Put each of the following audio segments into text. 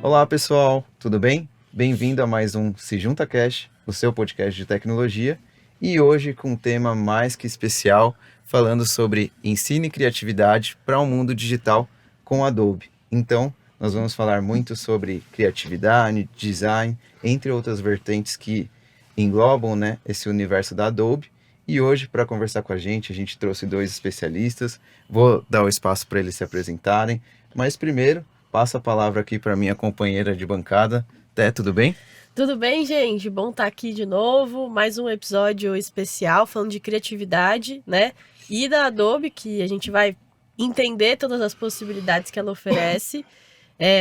Olá pessoal, tudo bem? Bem-vindo a mais um Se Junta Cast, o seu podcast de tecnologia, e hoje com um tema mais que especial, falando sobre ensino e criatividade para o mundo digital com Adobe. Então, nós vamos falar muito sobre criatividade, design, entre outras vertentes que englobam, né, esse universo da Adobe. E hoje, para conversar com a gente trouxe dois especialistas. Vou dar o espaço para eles se apresentarem, mas primeiro passo a palavra aqui para minha companheira de bancada. Té, tudo bem? Tudo bem, gente? Bom estar aqui de novo. Mais um episódio especial falando de criatividade, né? E da Adobe, que a gente vai entender todas as possibilidades que ela oferece.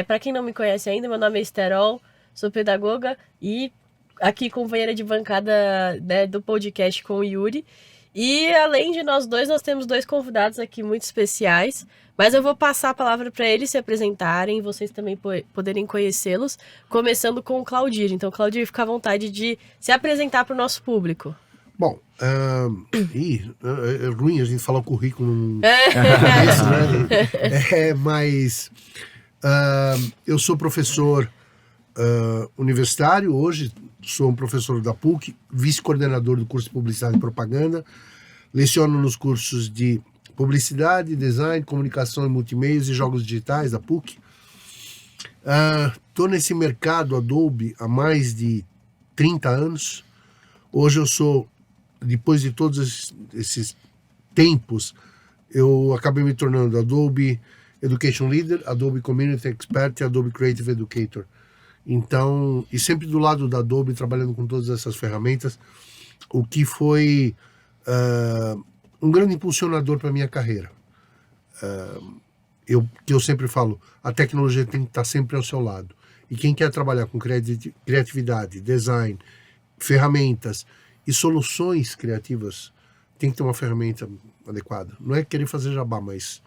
Para quem não me conhece ainda, meu nome é Esterol, sou pedagoga e aqui companheira de bancada, né, do podcast com o Yuri. E além de nós dois, nós temos dois convidados aqui muito especiais. Mas eu vou passar a palavra para eles se apresentarem, vocês também poderem conhecê-los, começando com o Claudir. Então, Claudir, fica à vontade de se apresentar para o nosso público. Bom, é ruim a gente falar o currículo no começo, né? Mas eu sou professor universitário, hoje sou um professor da PUC, vice-coordenador do curso de Publicidade e Propaganda, leciono nos cursos de Publicidade, Design, Comunicação e Multimeios e Jogos Digitais da PUC. Estou nesse mercado Adobe há mais de 30 anos. Hoje eu sou, depois de todos esses tempos, eu acabei me tornando Adobe Education Leader, Adobe Community Expert e Adobe Creative Educator. Então, e sempre do lado da Adobe, trabalhando com todas essas ferramentas, o que foi um grande impulsionador para a minha carreira. Eu sempre falo, a tecnologia tem que estar sempre ao seu lado. E quem quer trabalhar com criatividade, design, ferramentas e soluções criativas, tem que ter uma ferramenta adequada. Não é querer fazer jabá, mas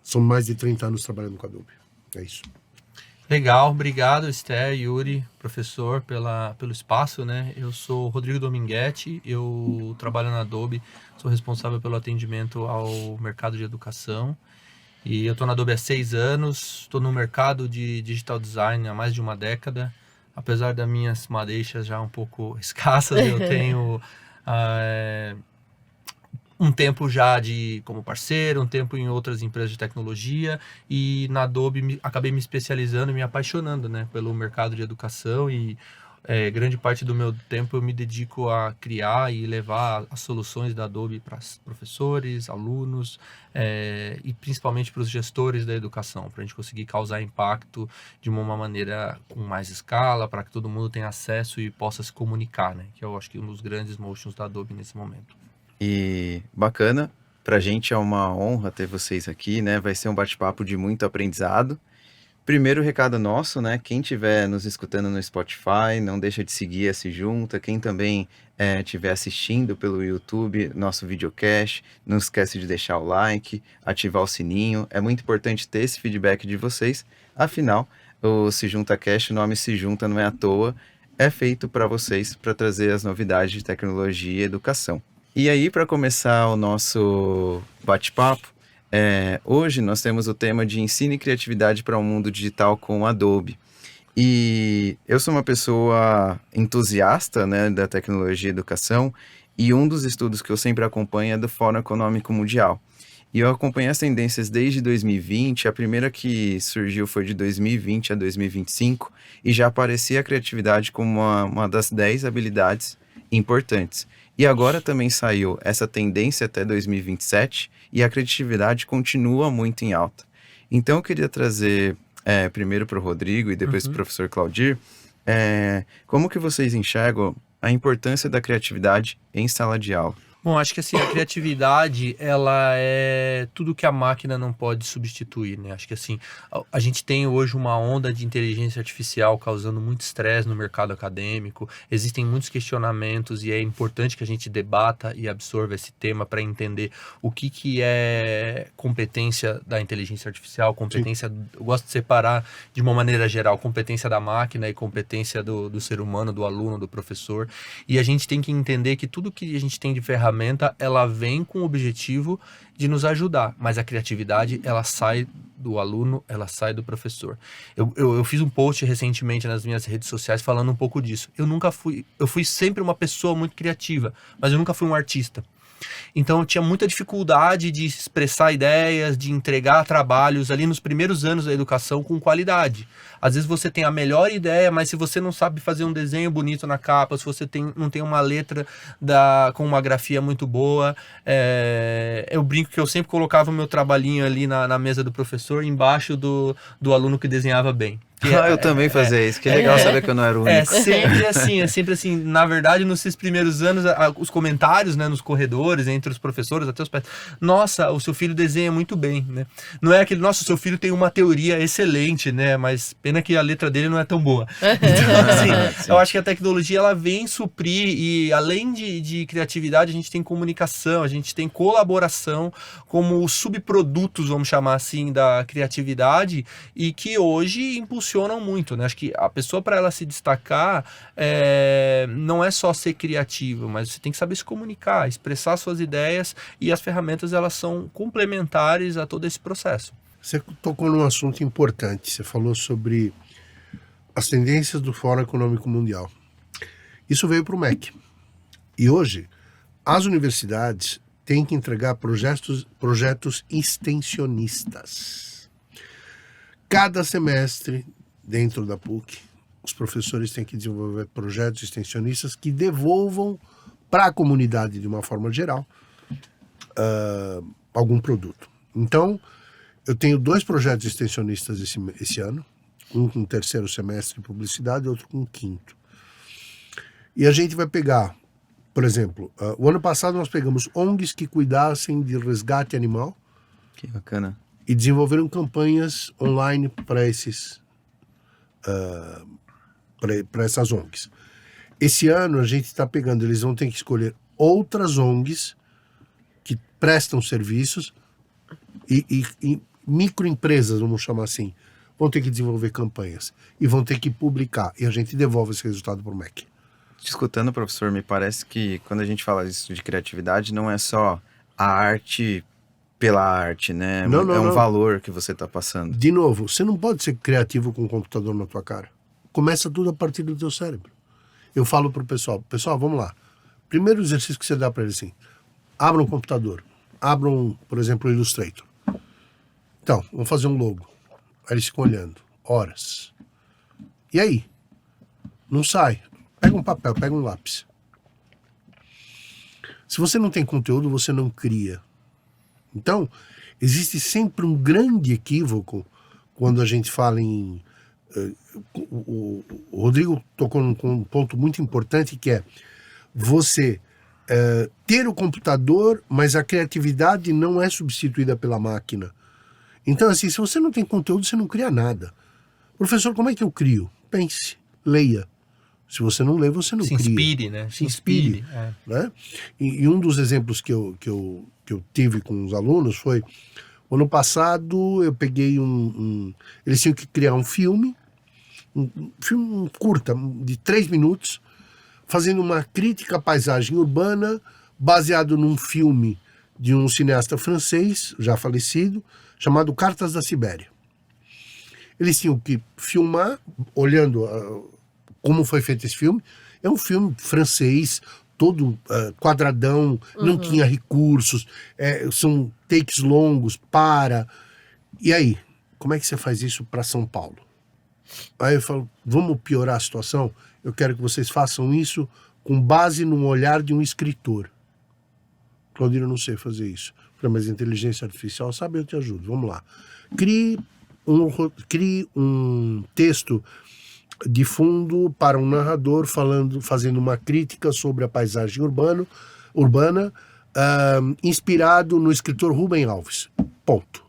são mais de 30 anos trabalhando com a Adobe. É isso. Legal, obrigado Esther, Yuri, professor, pelo espaço, né? Eu sou Rodrigo Dominguete, eu trabalho na Adobe, sou responsável pelo atendimento ao mercado de educação e eu estou na Adobe há 6 anos, estou no mercado de digital design há mais de uma década, apesar das minhas madeixas já um pouco escassas, eu tenho um tempo já como parceiro, um tempo em outras empresas de tecnologia e na Adobe acabei me especializando e me apaixonando, né, pelo mercado de educação e grande parte do meu tempo eu me dedico a criar e levar as soluções da Adobe para professores, alunos e principalmente para os gestores da educação, para a gente conseguir causar impacto de uma maneira com mais escala, para que todo mundo tenha acesso e possa se comunicar, né, que eu acho que um dos grandes motions da Adobe nesse momento. E bacana, pra gente é uma honra ter vocês aqui, né? Vai ser um bate-papo de muito aprendizado. Primeiro recado nosso, né? Quem estiver nos escutando no Spotify, não deixa de seguir a Se Junta. Quem também estiver assistindo pelo YouTube, nosso videocast, não esquece de deixar o like, ativar o sininho. É muito importante ter esse feedback de vocês. Afinal, o Se Junta Cast, o nome Se Junta não é à toa, é feito para vocês, para trazer as novidades de tecnologia e educação. E aí, para começar o nosso bate-papo, hoje nós temos o tema de ensino e criatividade para o mundo digital com Adobe. E eu sou uma pessoa entusiasta, né, da tecnologia e educação, e um dos estudos que eu sempre acompanho é do Fórum Econômico Mundial. E eu acompanhei as tendências desde 2020, a primeira que surgiu foi de 2020 a 2025, e já aparecia a criatividade como uma das 10 habilidades importantes. E agora também saiu essa tendência até 2027 e a criatividade continua muito em alta. Então eu queria trazer primeiro para o Rodrigo e depois para o professor Claudir, como que vocês enxergam a importância da criatividade em sala de aula? Bom, acho que assim, a criatividade, ela é tudo que a máquina não pode substituir, né? Acho que assim, a gente tem hoje uma onda de inteligência artificial causando muito estresse no mercado acadêmico, existem muitos questionamentos e é importante que a gente debata e absorva esse tema para entender o que é competência da inteligência artificial, competência, eu gosto de separar de uma maneira geral, competência da máquina e competência do ser humano, do aluno, do professor, e a gente tem que entender que tudo que a gente tem de ferramenta ferramenta, ela vem com o objetivo de nos ajudar, mas a criatividade, ela sai do aluno, ela sai do professor. Eu fiz um post recentemente nas minhas redes sociais falando um pouco disso. Eu fui sempre uma pessoa muito criativa, mas eu nunca fui um artista. Então eu tinha muita dificuldade de expressar ideias, de entregar trabalhos ali nos primeiros anos da educação com qualidade. Às vezes você tem a melhor ideia, mas se você não sabe fazer um desenho bonito na capa, se você não tem uma letra com uma grafia muito boa, eu brinco que eu sempre colocava o meu trabalhinho ali na mesa do professor, embaixo do aluno que desenhava bem. Eu também fazia isso, que legal saber que eu não era o único. É sempre assim, na verdade, nesses primeiros anos, os comentários, né, nos corredores, entre os professores, até os pais, nossa, o seu filho desenha muito bem, né? Não é aquele, nossa, o seu filho tem uma teoria excelente, né? Mas pena que a letra dele não é tão boa. Então, assim, eu acho que a tecnologia, ela vem suprir, e além de criatividade, a gente tem comunicação, a gente tem colaboração como os subprodutos, vamos chamar assim, da criatividade, e que hoje impulsionam muito, né? Acho que a pessoa, para ela se destacar, não é só ser criativo, mas você tem que saber se comunicar, expressar suas ideias, e as ferramentas, elas são complementares a todo esse processo. Você tocou num assunto importante. Você falou sobre as tendências do Fórum Econômico Mundial. Isso veio para o MEC. E hoje, as universidades têm que entregar projetos extensionistas. Cada semestre, dentro da PUC, os professores têm que desenvolver projetos extensionistas que devolvam para a comunidade, de uma forma geral, algum produto. Então, eu tenho 2 projetos extensionistas esse ano, um com o 3º semestre de publicidade e outro com o 5º. E a gente vai pegar, por exemplo, o ano passado nós pegamos ONGs que cuidassem de resgate animal. Que bacana. E desenvolveram campanhas online para essas ONGs. Esse ano a gente está pegando, eles vão ter que escolher outras ONGs que prestam serviços e microempresas, vamos chamar assim, vão ter que desenvolver campanhas e vão ter que publicar, e a gente devolve esse resultado para o MEC. Te escutando, professor, me parece que quando a gente fala isso de criatividade, não é só a arte pela arte, né? Não, um valor que você está passando. De novo, você não pode ser criativo com um computador na tua cara. Começa tudo a partir do teu cérebro. Eu falo pro pessoal, vamos lá. Primeiro exercício que você dá para eles assim, abram um computador, abram, por exemplo, o Illustrator. Então, vamos fazer um logo. Aí eles ficam olhando, horas. E aí? Não sai. Pega um papel, pega um lápis. Se você não tem conteúdo, você não cria. Então, existe sempre um grande equívoco quando a gente fala em... O Rodrigo tocou num ponto muito importante, que é você ter o computador, mas a criatividade não é substituída pela máquina. Então, assim, se você não tem conteúdo, você não cria nada. Professor, como é que eu crio? Pense, leia. Se você não lê, você não cria. Se inspire, né? Se inspire. Né? E um dos exemplos que eu tive com os alunos foi, ano passado eu peguei eles tinham que criar um filme curta, de 3 minutos, fazendo uma crítica à paisagem urbana, baseado num filme de um cineasta francês, já falecido, chamado Cartas da Sibéria. Eles tinham que filmar, olhando como foi feito esse filme. É um filme francês, todo quadradão, não tinha recursos, são takes longos, E aí, como é que você faz isso para São Paulo? Aí eu falo, vamos piorar a situação? Eu quero que vocês façam isso com base no olhar de um escritor. Claudino, eu não sei fazer isso. Mas a inteligência artificial sabe, eu te ajudo. Vamos lá. Crie um texto de fundo para um narrador fazendo uma crítica sobre a paisagem urbana, inspirado no escritor Rubem Alves. Ponto.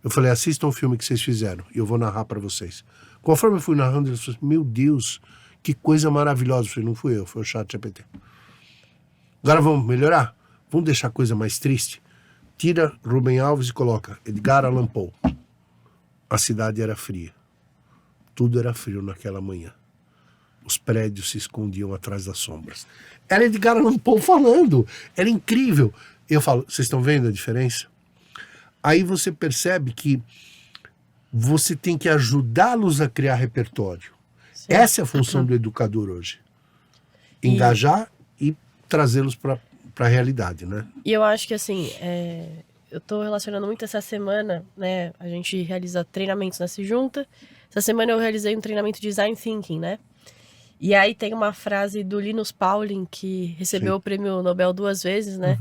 Eu falei, assistam o filme que vocês fizeram e eu vou narrar para vocês. Conforme eu fui narrando, eles falaram, meu Deus, que coisa maravilhosa. Eu falei, não fui eu, foi o ChatGPT. Agora vamos melhorar? Vamos deixar a coisa mais triste? Tira Rubem Alves e coloca Edgar Allan Poe. A cidade era fria. Tudo era frio naquela manhã. os prédios se escondiam atrás das sombras. Era Edgar Allan Poe falando. Era incrível. Eu falo, vocês estão vendo a diferença? Aí você percebe que você tem que ajudá-los a criar repertório. Sim. Essa é a função do educador hoje. Engajar e trazê-los para a realidade, né? E eu acho que, assim, eu tô relacionando muito essa semana, né? A gente realiza treinamentos nessa junta. Essa semana eu realizei um treinamento de Design Thinking, né? E aí tem uma frase do Linus Pauling, que recebeu Sim. o prêmio Nobel 2 vezes, né?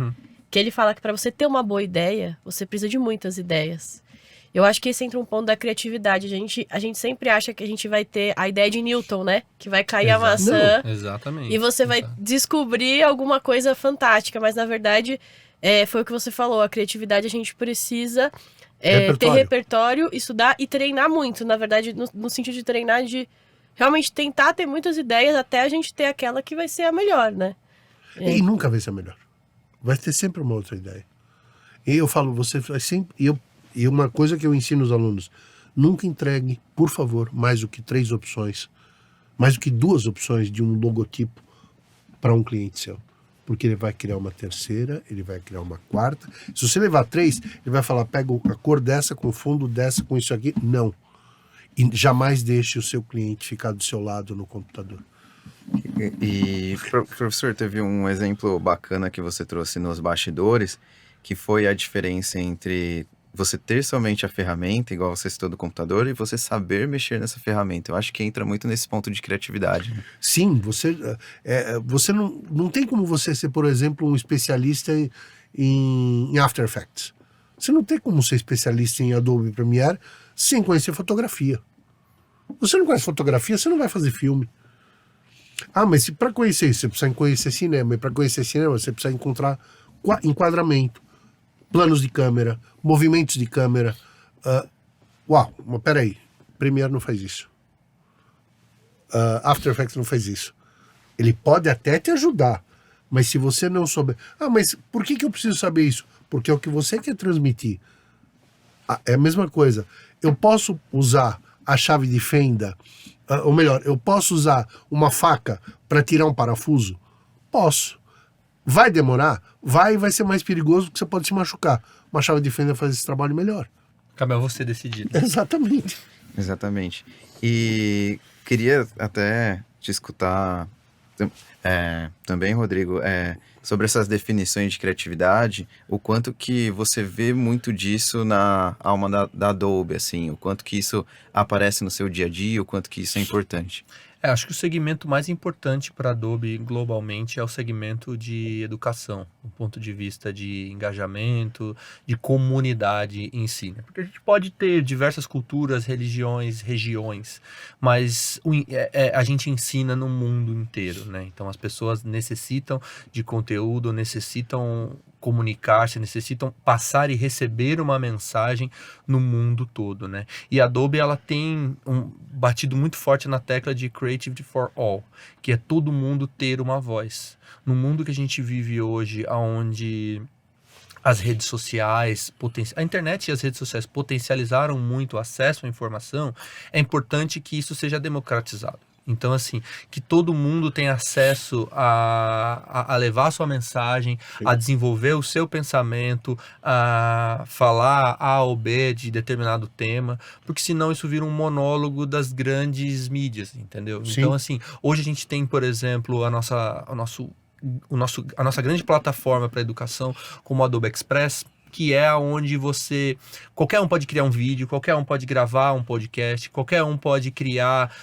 Que ele fala que para você ter uma boa ideia, você precisa de muitas ideias. Eu acho que esse entra um ponto da criatividade. A gente sempre acha que a gente vai ter a ideia de Newton, né? Que vai cair a maçã Exatamente. e você vai descobrir alguma coisa fantástica. Mas, na verdade, foi o que você falou. A criatividade a gente precisa ter repertório, estudar e treinar muito. Na verdade, no sentido de treinar, de realmente tentar ter muitas ideias até a gente ter aquela que vai ser a melhor, né? E nunca vai ser a melhor. Vai ter sempre uma outra ideia. E eu falo, você vai sempre... E uma coisa que eu ensino aos alunos, nunca entregue, por favor, mais do que 3 opções, mais do que 2 opções de um logotipo para um cliente seu. Porque ele vai criar uma terceira, ele vai criar uma quarta. Se você levar 3, ele vai falar, pega a cor dessa, com o fundo dessa, com isso aqui. Não. E jamais deixe o seu cliente ficar do seu lado no computador. E professor, teve um exemplo bacana que você trouxe nos bastidores, que foi a diferença entre você ter somente a ferramenta, igual você citou do computador, e você saber mexer nessa ferramenta. Eu acho que entra muito nesse ponto de criatividade. Né? Sim, você não tem como você ser, por exemplo, um especialista em After Effects. Você não tem como ser especialista em Adobe Premiere sem conhecer fotografia. Você não conhece fotografia, você não vai fazer filme. Ah, mas para conhecer isso, você precisa conhecer cinema. E para conhecer cinema, você precisa encontrar enquadramento, planos de câmera, movimentos de câmera. Uau, mas peraí, Premiere não faz isso. After Effects não faz isso. Ele pode até te ajudar, mas se você não souber... Ah, mas por que eu preciso saber isso? Porque é o que você quer transmitir. É a mesma coisa. Eu posso usar a chave de fenda, ou melhor, eu posso usar uma faca para tirar um parafuso? Posso. Vai demorar? Vai ser mais perigoso porque você pode se machucar. Uma chave de fenda faz esse trabalho melhor. Cabe a você decidir. Exatamente. Exatamente. E queria até te escutar também, Rodrigo, sobre essas definições de criatividade, o quanto que você vê muito disso na alma da Adobe, assim, o quanto que isso aparece no seu dia a dia, o quanto que isso é importante. Acho que o segmento mais importante para a Adobe globalmente é o segmento de educação, do ponto de vista de engajamento, de comunidade em si. Né? Porque a gente pode ter diversas culturas, religiões, regiões, mas a gente ensina no mundo inteiro. Né? Então as pessoas necessitam de conteúdo, necessitam comunicar-se, necessitam passar e receber uma mensagem no mundo todo, né? E a Adobe, ela tem batido muito forte na tecla de Creativity for All, que é todo mundo ter uma voz. No mundo que a gente vive hoje, onde as redes sociais, a internet e as redes sociais potencializaram muito o acesso à informação, é importante que isso seja democratizado. Então, assim, que todo mundo tenha acesso a levar a sua mensagem, sim, a desenvolver o seu pensamento, a falar A ou B de determinado tema, porque senão isso vira um monólogo das grandes mídias, entendeu? Sim. Então, assim, hoje a gente tem, por exemplo, a nossa grande plataforma para educação, como o Adobe Express, que é onde qualquer um pode criar um vídeo, qualquer um pode gravar um podcast, qualquer um pode criar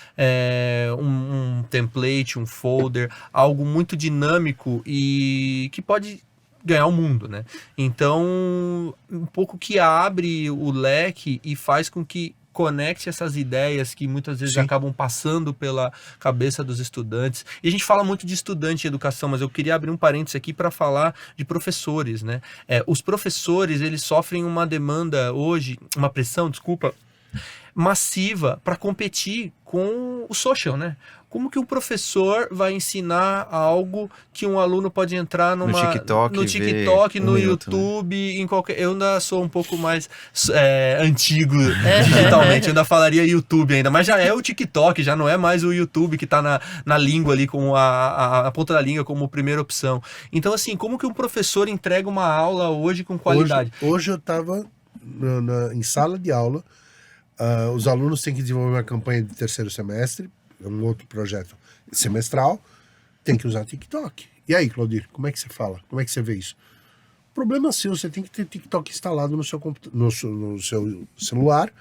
um template, um folder, algo muito dinâmico e que pode ganhar o mundo, né? Então, um pouco que abre o leque e faz com que conecte essas ideias que muitas vezes, sim, acabam passando pela cabeça dos estudantes. E a gente fala muito de estudante em educação, mas eu queria abrir um parênteses aqui para falar de professores, né? Os professores, eles sofrem uma demanda hoje, uma pressão, desculpa, massiva para competir com o social, né? como que um professor vai ensinar algo que um aluno pode entrar No TikTok, no ver TikTok, um no minuto, né? YouTube, em qualquer... Eu ainda sou um pouco mais antigo digitalmente, eu ainda falaria YouTube ainda, mas já é o TikTok, já não é mais o YouTube que tá na língua ali, como a ponta da língua, como primeira opção. Então, assim, como que um professor entrega uma aula hoje com qualidade? Hoje eu estava em sala de aula, os alunos têm que desenvolver uma campanha de terceiro semestre, um outro projeto semestral, tem que usar TikTok. E aí, Claudir, como é que você fala? Como é que você vê isso? Problema seu, você tem que ter TikTok instalado no seu celular,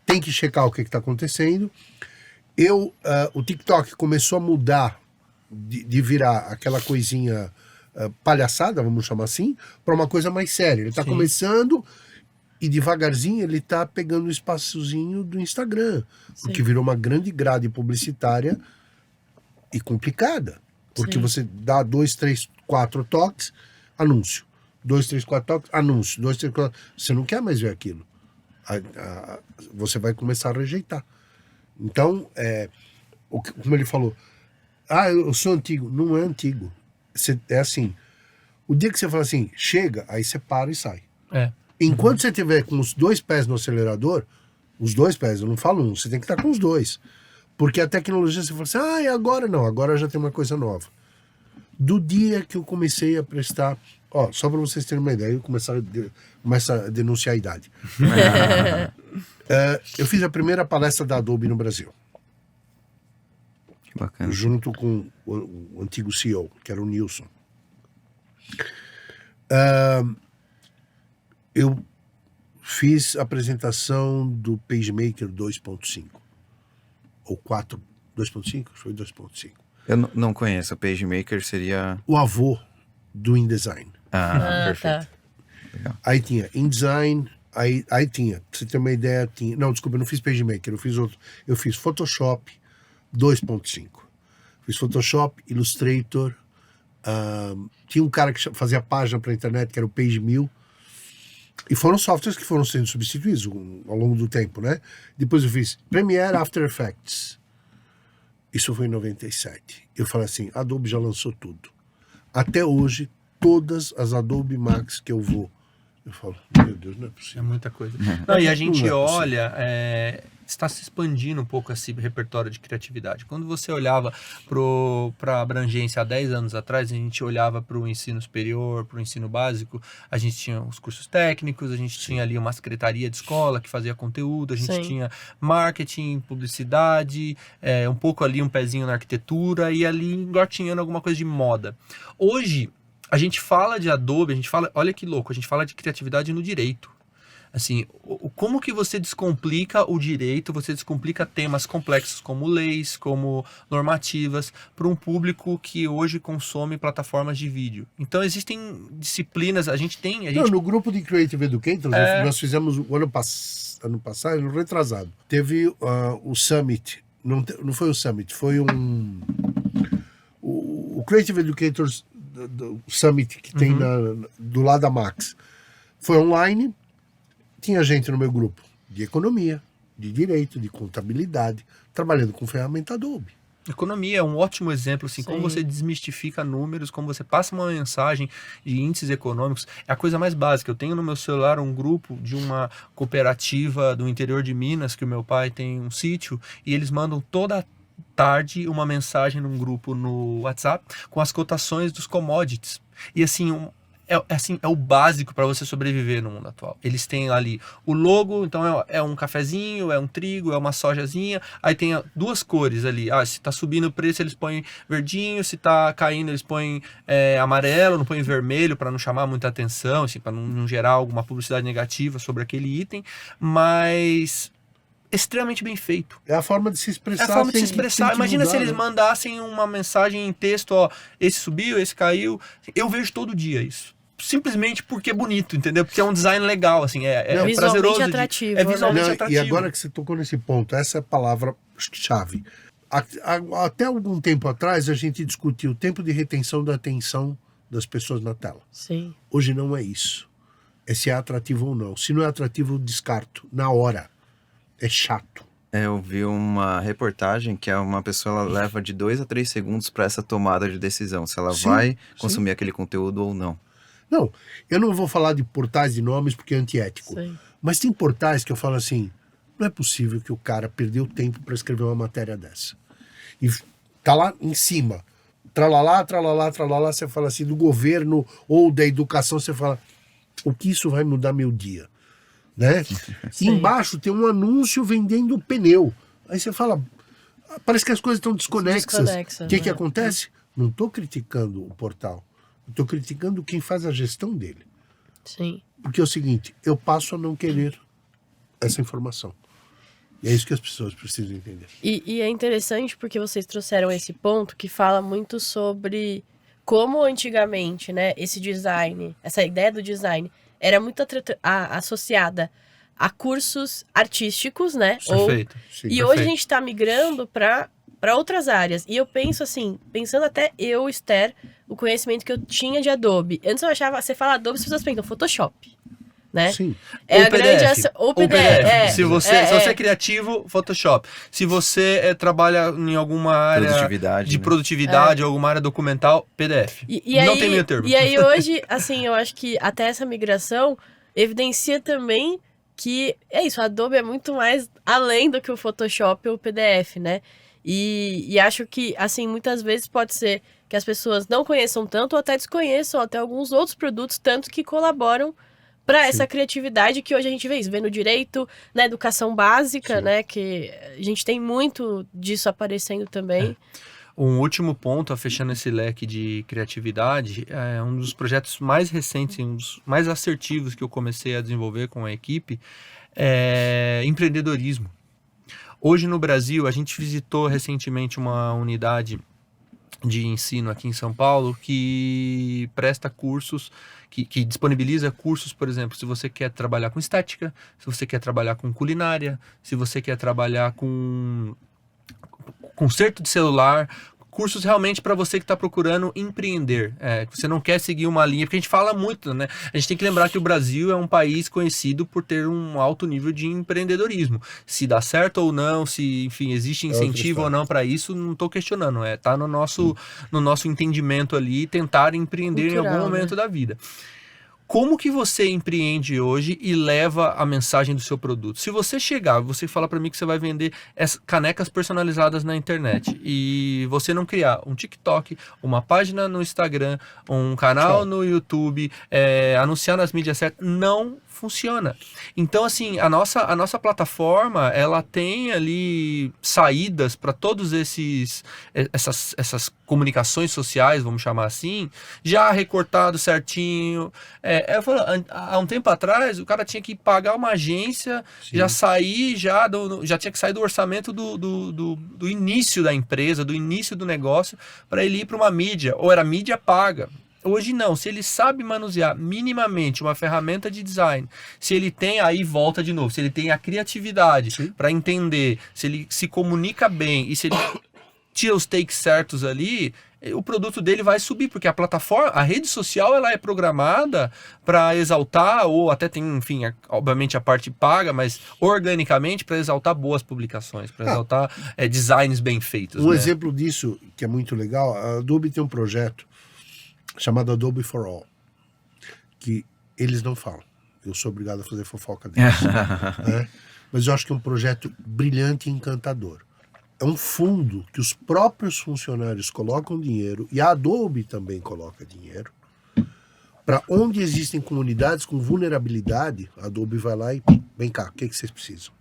tem que checar o que está acontecendo. O TikTok começou a mudar, de virar aquela coisinha palhaçada, vamos chamar assim, para uma coisa mais séria. Ele está Sim. começando e devagarzinho ele está pegando o espaçozinho do Instagram, porque virou uma grande grade publicitária e complicada. Porque Sim. você dá 2, 3, 4 toques, anúncio. 2, 3, 4 toques, anúncio. 2, 3, 4... Você não quer mais ver aquilo. Você vai começar a rejeitar. Então, como ele falou, eu sou antigo. Não é antigo. É assim, o dia que você fala assim, chega, aí você para e sai. Enquanto você tiver com os 2 pés no acelerador, os 2 pés, eu não falo um, você tem que estar com os 2. Porque a tecnologia, você fala assim, agora não, agora já tem uma coisa nova. Do dia que eu comecei a prestar, só para vocês terem uma ideia, eu começo a denunciar a idade. Eu fiz a primeira palestra da Adobe no Brasil. Que bacana. Junto com o antigo CEO, que era o Nilson. Eu fiz a apresentação do PageMaker 2.5. Ou 4, 2.5? Foi 2.5. Eu não conheço. O PageMaker seria... O avô do InDesign. Perfeito. Tá. Aí tinha InDesign, aí tinha, pra você ter uma ideia, tinha... Não, desculpa, eu não fiz PageMaker, eu fiz outro. Eu fiz Photoshop 2.5. Fiz Photoshop, Illustrator. Tinha um cara que fazia página para a internet, que era o PageMill. E foram softwares que foram sendo substituídos ao longo do tempo, né? Depois eu fiz Premiere, After Effects. Isso foi em 97. Eu falei assim, a Adobe já lançou tudo. Até hoje, todas as Adobe Max que eu vou, eu falo, meu Deus, não é É possível. muita coisa. Não, e a gente Não é possível. olha, está se expandindo um pouco esse repertório de criatividade. Quando você olhava para a abrangência há 10 anos atrás, a gente olhava para o ensino superior, para o ensino básico, a gente tinha os cursos técnicos, a gente tinha ali uma secretaria de escola que fazia conteúdo, a gente Sim. tinha marketing, publicidade, um pouco ali um pezinho na arquitetura e ali engatinhando alguma coisa de moda. Hoje, a gente fala de Adobe, olha que louco, a gente fala de criatividade no direito. Assim, como que você descomplica o direito, você descomplica temas complexos como leis, como normativas, para um público que hoje consome plataformas de vídeo. Então existem disciplinas, a gente... Não, no grupo de Creative Educators, nós fizemos o ano passado, ano retrasado, teve o Summit, não foi o Summit, foi o Creative Educators do Summit que tem do lado da Max. Foi online, tinha gente no meu grupo de economia, de direito, de contabilidade, trabalhando com ferramenta Adobe. Economia é um ótimo exemplo, assim, Sim. como você desmistifica números, como você passa uma mensagem de índices econômicos, é a coisa mais básica. Eu tenho no meu celular um grupo de uma cooperativa do interior de Minas, que o meu pai tem um sítio, e eles mandam toda tarde uma mensagem num grupo no WhatsApp com as cotações dos commodities. E assim, é o básico para você sobreviver no mundo atual. Eles têm ali o logo, então é um cafezinho, é um trigo, é uma sojazinha, aí tem 2 cores ali. Se tá subindo o preço, eles põem verdinho, se tá caindo, eles põem amarelo, não põem vermelho para não chamar muita atenção, assim, para não gerar alguma publicidade negativa sobre aquele item, mas extremamente bem feito. É a forma de se expressar. É a forma de se tem que expressar. Imagina mudar, se eles né? mandassem uma mensagem em texto, esse subiu, esse caiu. Eu vejo todo dia isso. Simplesmente porque é bonito, entendeu? Porque é um design legal, assim, é Visualmente prazeroso. atrativo, É né? visualmente Não, atrativo. e agora que você tocou nesse ponto, essa é a palavra-chave. Até algum tempo atrás, a gente discutiu o tempo de retenção da atenção das pessoas na tela. Sim. Hoje não é isso. É se é atrativo ou não. Se não é atrativo, eu descarto. Na hora. É chato. Eu vi uma reportagem que uma pessoa ela leva de 2 a 3 segundos para essa tomada de decisão, se ela Sim, vai sim. consumir aquele conteúdo ou não. Não, eu não vou falar de portais de nomes porque é antiético. Sim. Mas tem portais que eu falo assim, não é possível que o cara perdeu tempo para escrever uma matéria dessa. E tá lá em cima, tralalá, tralalá, tralalá, você fala assim, do governo ou da educação, você fala, o que isso vai mudar meu dia? Né? E Sim. embaixo tem um anúncio vendendo pneu. Aí você fala, parece que as coisas estão desconexas. Desconexa, O que né? acontece? Não estou criticando o portal, estou criticando quem faz a gestão dele. Sim. Porque é o seguinte, eu passo a não querer essa informação. E é isso que as pessoas precisam entender. E é interessante porque vocês trouxeram esse ponto que fala muito sobre como antigamente, né, esse design, essa ideia do design era muito associada a cursos artísticos, né? Perfeito. Sim. E hoje a gente está migrando para outras áreas. E eu penso assim, pensando até eu, Esther, o conhecimento que eu tinha de Adobe. Antes eu achava, você fala Adobe, as pessoas pensam Photoshop, né? Sim. É Ou a grande PDF. ou Ou PDF. Se você é criativo, Photoshop. Se você trabalha em alguma área Produtividade, de né? produtividade, alguma área documental, PDF. E Não aí, tem meio termo. E aí hoje, assim, eu acho que até essa migração evidencia também que é isso, a Adobe é muito mais além do que o Photoshop ou o PDF, né? E acho que, assim, muitas vezes pode ser que as pessoas não conheçam tanto ou até desconheçam até alguns outros produtos, tanto que colaboram para essa criatividade que hoje a gente vê no direito, na educação básica, Sim. né? Que a gente tem muito disso aparecendo também. Um último ponto, fechando esse leque de criatividade, é um dos projetos mais recentes, um dos mais assertivos que eu comecei a desenvolver com a equipe, é empreendedorismo. Hoje no Brasil, a gente visitou recentemente uma unidade de ensino aqui em São Paulo que presta cursos, que disponibiliza cursos, por exemplo, se você quer trabalhar com estética, se você quer trabalhar com culinária, se você quer trabalhar com conserto de celular, cursos realmente para você que está procurando empreender, que você não quer seguir uma linha, porque a gente fala muito, né? A gente tem que lembrar que o Brasil é um país conhecido por ter um alto nível de empreendedorismo. Se dá certo ou não, se, enfim, existe incentivo ou não para isso, não estou questionando. Tá no nosso entendimento ali, tentar empreender Cultural, em algum momento né? da vida. Como que você empreende hoje e leva a mensagem do seu produto? Se você chegar, você fala para mim que você vai vender canecas personalizadas na internet e você não criar um TikTok, uma página no Instagram, um canal no YouTube, anunciar nas mídias certas, não funciona. Então, assim, a nossa plataforma, ela tem ali saídas para todos essas comunicações sociais, vamos chamar assim, já recortado certinho. Eu falo, há um tempo atrás, o cara tinha que pagar uma agência, Sim. já sair, já tinha que sair do orçamento do início da empresa, do início do negócio, para ele ir para uma mídia, ou era mídia paga. Hoje não, se ele sabe manusear minimamente uma ferramenta de design, se ele tem, aí volta de novo, se ele tem a criatividade para entender, se ele se comunica bem e se ele tira os takes certos ali, o produto dele vai subir, porque a plataforma, a rede social, ela é programada para exaltar, ou até tem, enfim, obviamente a parte paga, mas organicamente para exaltar boas publicações, para exaltar designs bem feitos. Um né? exemplo disso, que é muito legal, a Adobe tem um projeto chamado Adobe for All, que eles não falam. Eu sou obrigado a fazer fofoca deles. Né? Mas eu acho que é um projeto brilhante e encantador. É um fundo que os próprios funcionários colocam dinheiro, e a Adobe também coloca dinheiro, para onde existem comunidades com vulnerabilidade, a Adobe vai lá e vem cá, o que vocês precisam?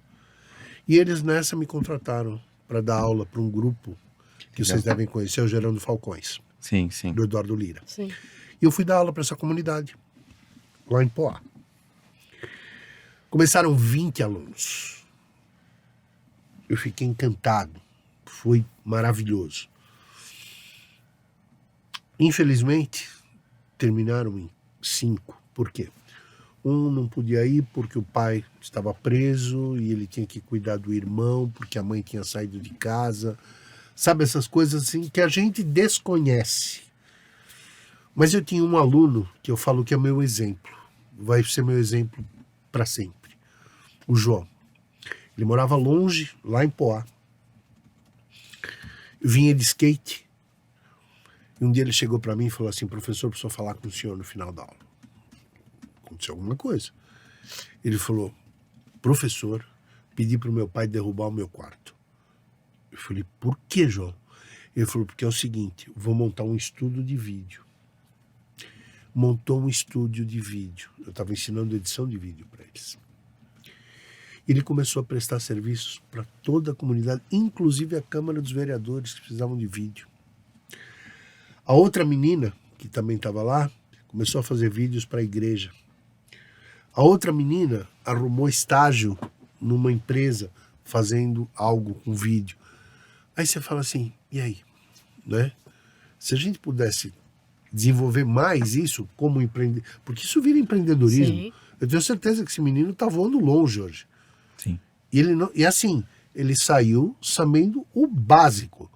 E eles nessa me contrataram para dar aula para um grupo que vocês devem conhecer, o Gerando Falcões, Sim, sim. do Eduardo Lira. Sim. E eu fui dar aula para essa comunidade, lá em Poá. Começaram 20 alunos. Eu fiquei encantado. Foi maravilhoso. Infelizmente, terminaram em 5. Por quê? Um não podia ir porque o pai estava preso e ele tinha que cuidar do irmão porque a mãe tinha saído de casa. Sabe, essas coisas assim que a gente desconhece. Mas eu tinha um aluno que eu falo que é meu exemplo. Vai ser meu exemplo para sempre. O João. Ele morava longe, lá em Poá. Eu vinha de skate. E um dia ele chegou para mim e falou assim: professor, preciso falar com o senhor no final da aula. Aconteceu alguma coisa. Ele falou: professor, pedi para o meu pai derrubar o meu quarto. Eu falei: por que, João? Ele falou: porque é o seguinte, vou montar um estúdio de vídeo. Montou um estúdio de vídeo. Eu estava ensinando edição de vídeo para eles. Ele começou a prestar serviços para toda a comunidade, inclusive a Câmara dos Vereadores, que precisavam de vídeo. A outra menina, que também estava lá, começou a fazer vídeos para a igreja. A outra menina arrumou estágio numa empresa fazendo algo com vídeo. Aí você fala assim, e aí? Né? Se a gente pudesse desenvolver mais isso como empreendedor, porque isso vira empreendedorismo. Sim. Eu tenho certeza que esse menino está voando longe hoje. Sim. E ele não, e assim, ele saiu sabendo o básico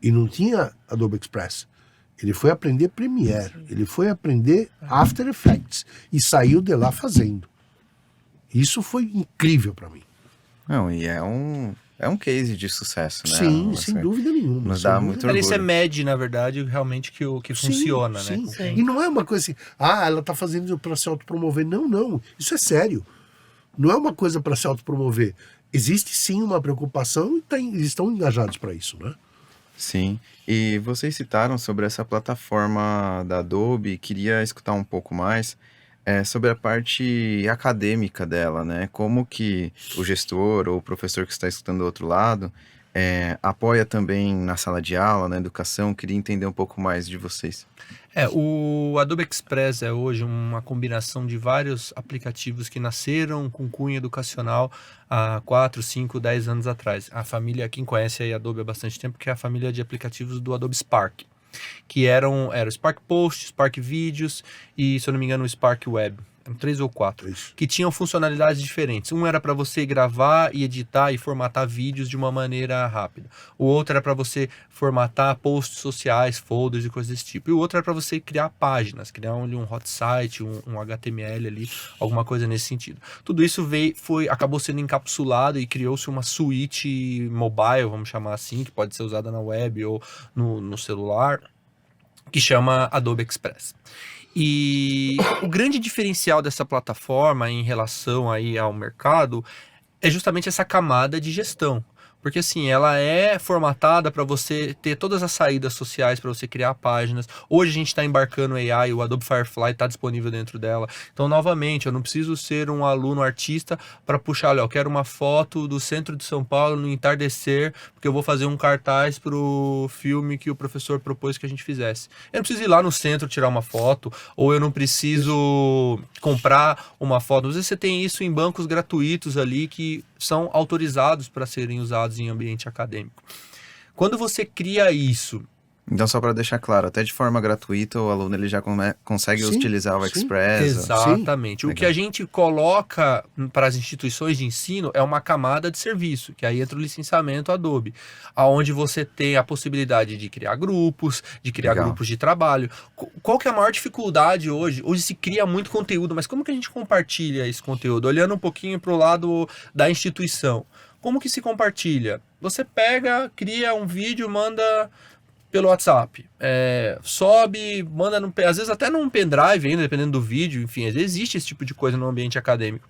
e não tinha Adobe Express. Ele foi aprender Premiere, ele foi aprender After Effects e saiu de lá fazendo. Isso foi incrível para mim. Não, e é um case de sucesso, né? Sim, Você- sem dúvida nenhuma. nos sem dá dúvida muito Ali orgulho. você mede, na verdade, realmente que Sim, funciona, sim. né? Sim. E não é uma coisa assim, ela tá fazendo para se autopromover. Não, não. Isso é sério. Não é uma coisa para se autopromover. Existe sim uma preocupação e eles estão engajados para isso, né? Sim. E vocês citaram sobre essa plataforma da Adobe, queria escutar um pouco mais sobre a parte acadêmica dela, né? Como que o gestor ou o professor que está escutando do outro lado apoia também na sala de aula, na educação. Queria entender um pouco mais de vocês. O Adobe Express é hoje uma combinação de vários aplicativos que nasceram com cunho educacional há 4, 5, 10 anos atrás. A família, quem conhece aí Adobe há bastante tempo, que é a família de aplicativos do Adobe Spark, que eram o Spark Post, Spark Vídeos e, se eu não me engano, o Spark Web. Eram 3 ou 4, Isso. que tinham funcionalidades diferentes. Um era para você gravar e editar e formatar vídeos de uma maneira rápida. O outro era para você formatar posts sociais, folders e coisas desse tipo. E o outro era para você criar páginas, criar um hot site, um HTML ali, alguma coisa nesse sentido. Tudo isso acabou sendo encapsulado e criou-se uma suíte mobile, vamos chamar assim, que pode ser usada na web ou no celular, que chama Adobe Express. E o grande diferencial dessa plataforma em relação aí ao mercado é justamente essa camada de gestão. Porque assim, ela é formatada para você ter todas as saídas sociais para você criar páginas. Hoje a gente está embarcando AI, o Adobe Firefly está disponível dentro dela. Então, novamente, eu não preciso ser um aluno artista para puxar, olha, eu quero uma foto do centro de São Paulo no entardecer, porque eu vou fazer um cartaz para o filme que o professor propôs que a gente fizesse. Eu não preciso ir lá no centro tirar uma foto, ou eu não preciso comprar uma foto. Às vezes você tem isso em bancos gratuitos ali que são autorizados para serem usados em ambiente acadêmico. Quando você cria isso... Então, só para deixar claro, até de forma gratuita, o aluno ele já consegue Sim, utilizar o sim. Express. Exatamente. Sim. O que a gente coloca para as instituições de ensino é uma camada de serviço, que aí entra o licenciamento Adobe, aonde você tem a possibilidade de criar grupos, de criar Legal. grupos de trabalho. Qual que é a maior dificuldade hoje? Hoje se cria muito conteúdo, mas como que a gente compartilha esse conteúdo? Olhando um pouquinho para o lado da instituição. Como que se compartilha? Você pega, cria um vídeo, manda pelo WhatsApp, sobe, manda, às vezes até num pendrive ainda, dependendo do vídeo, enfim, existe esse tipo de coisa no ambiente acadêmico.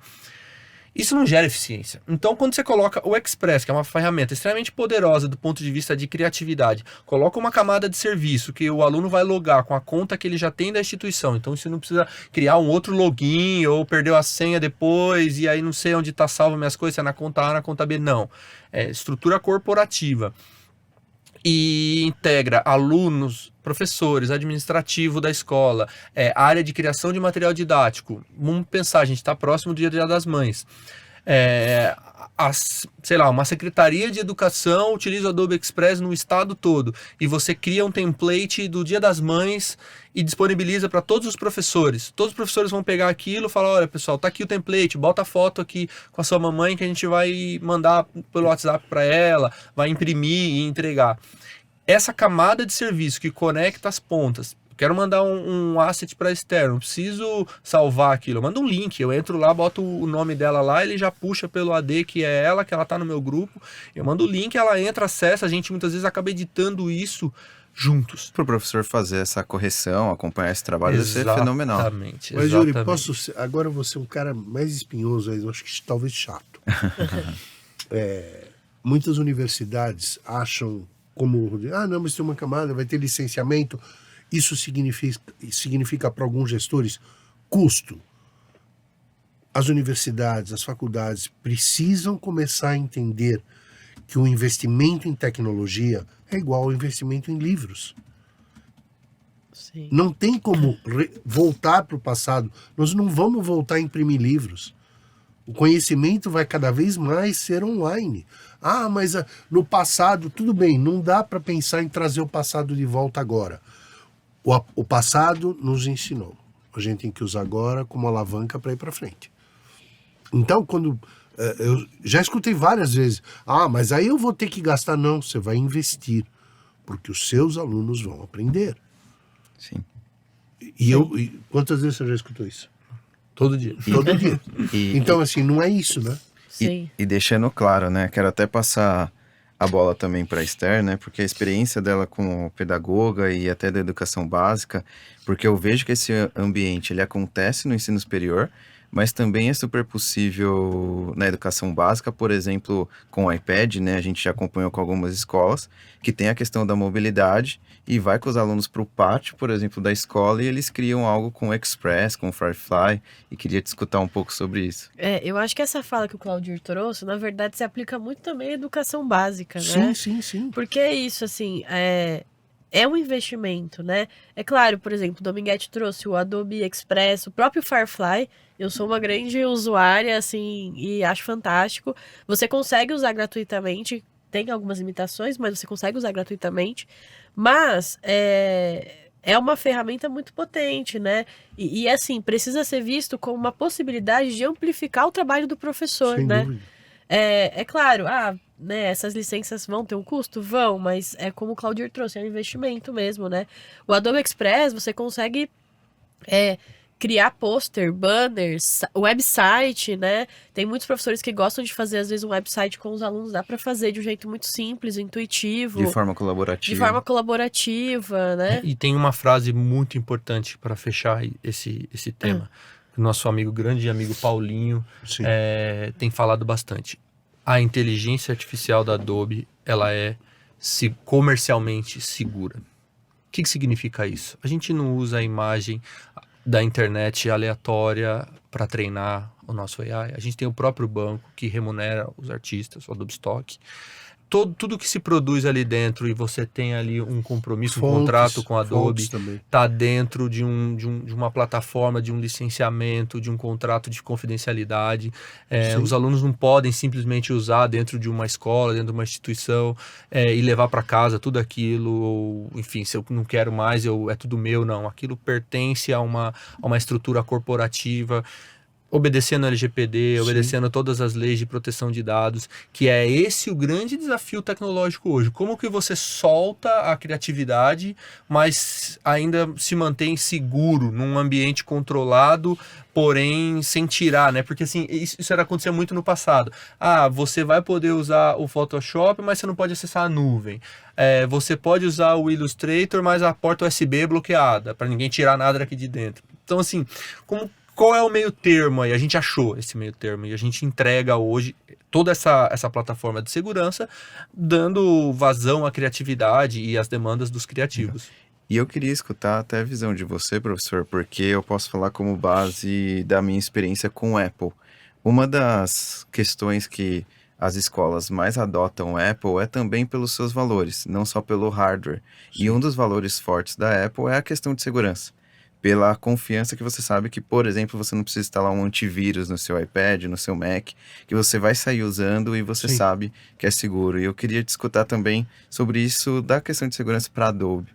Isso não gera eficiência. Então, quando você coloca o Express, que é uma ferramenta extremamente poderosa do ponto de vista de criatividade, coloca uma camada de serviço que o aluno vai logar com a conta que ele já tem da instituição. Então, você não precisa criar um outro login ou perdeu a senha depois e aí não sei onde está salvo minhas coisas, se é na conta A, na conta B. Não. É estrutura corporativa. E integra alunos, professores, administrativo da escola, área de criação de material didático. Vamos pensar, a gente está próximo do Dia das Mães. Uma secretaria de educação utiliza o Adobe Express no estado todo e você cria um template do Dia das Mães e disponibiliza para todos os professores. Todos os professores vão pegar aquilo e falar, olha pessoal, tá aqui o template, bota a foto aqui com a sua mamãe que a gente vai mandar pelo WhatsApp para ela, vai imprimir e entregar. Essa camada de serviço que conecta as pontas, quero mandar um asset para externo, não preciso salvar aquilo, eu mando um link, eu entro lá, boto o nome dela lá, ele já puxa pelo AD que é ela, que ela tá no meu grupo, eu mando o link, ela entra, acessa, a gente muitas vezes acaba editando isso juntos. Para o professor fazer essa correção, acompanhar esse trabalho, deve ser fenomenal. Exatamente. Mas, Yuri, agora eu vou ser um cara mais espinhoso, eu acho que talvez chato. Muitas universidades acham como, não, mas tem uma camada, vai ter licenciamento. Isso significa para alguns gestores custo. As universidades, as faculdades precisam começar a entender que o investimento em tecnologia é igual ao investimento em livros. Sim. Não tem como voltar para o passado. Nós não vamos voltar a imprimir livros. O conhecimento vai cada vez mais ser online. Mas no passado, tudo bem, não dá para pensar em trazer o passado de volta agora. O passado nos ensinou. A gente tem que usar agora como alavanca para ir para frente. Então, quando... eu já escutei várias vezes, mas aí eu vou ter que gastar. Não, você vai investir, porque os seus alunos vão aprender. Sim. E quantas vezes você já escutou isso? Todo dia. Todo dia. Então, assim, não é isso, né? Sim. E deixando claro, né? Quero até passar a bola também para a Esther, né? Porque a experiência dela como pedagoga e até da educação básica, porque eu vejo que esse ambiente ele acontece no ensino superior, mas também é super possível na educação básica, por exemplo, com o iPad, né? A gente já acompanhou com algumas escolas que tem a questão da mobilidade e vai com os alunos para o pátio, por exemplo, da escola e eles criam algo com o Express, com o Firefly, e queria te escutar um pouco sobre isso. Eu acho que essa fala que o Claudir trouxe, na verdade, se aplica muito também à educação básica, né? Sim. Porque é isso, assim, é um investimento, né? É claro, por exemplo, o Dominguete trouxe o Adobe Express, o próprio Firefly. Eu sou uma grande usuária, assim, e acho fantástico. Você consegue usar gratuitamente, tem algumas limitações, mas você consegue usar gratuitamente. Mas é uma ferramenta muito potente, né? E assim, precisa ser visto como uma possibilidade de amplificar o trabalho do professor, Sem né? dúvida. É claro, né, essas licenças vão ter um custo? Vão, mas é como o Claudir trouxe, é um investimento mesmo, né? O Adobe Express, você consegue criar pôster, banners, website, né? Tem muitos professores que gostam de fazer, às vezes, um website com os alunos, dá para fazer de um jeito muito simples, intuitivo. De forma colaborativa. De forma colaborativa, né? E tem uma frase muito importante para fechar esse tema. O nosso grande amigo Paulinho Sim. tem falado bastante. A inteligência artificial da Adobe, ela é comercialmente segura. O que significa isso? A gente não usa a imagem da internet aleatória para treinar o nosso AI. A gente tem o próprio banco que remunera os artistas, o Adobe Stock. Tudo que se produz ali dentro e você tem ali um compromisso, um contrato com a Adobe, está dentro de uma plataforma, de um licenciamento, de um contrato de confidencialidade. Os alunos não podem simplesmente usar dentro de uma escola, dentro de uma instituição e levar para casa tudo aquilo, ou, enfim, se eu não quero mais, é tudo meu, não. Aquilo pertence a uma estrutura corporativa, obedecendo a LGPD, obedecendo todas as leis de proteção de dados, que é esse o grande desafio tecnológico hoje. Como que você solta a criatividade, mas ainda se mantém seguro, num ambiente controlado, porém sem tirar, né? Porque assim, isso era acontecer muito no passado. Você vai poder usar o Photoshop, mas você não pode acessar a nuvem. Você pode usar o Illustrator, mas a porta USB é bloqueada, para ninguém tirar nada daqui de dentro. Então assim, qual é o meio termo aí? A gente achou esse meio termo e a gente entrega hoje toda essa plataforma de segurança, dando vazão à criatividade e às demandas dos criativos. E eu queria escutar até a visão de você, professor, porque eu posso falar como base da minha experiência com o Apple. Uma das questões que as escolas mais adotam o Apple é também pelos seus valores, não só pelo hardware. Sim. E um dos valores fortes da Apple é a questão de segurança. Pela confiança que você sabe que, por exemplo, você não precisa instalar um antivírus no seu iPad, no seu Mac, que você vai sair usando e você sabe que é seguro. E eu queria te escutar também sobre isso da questão de segurança para Adobe.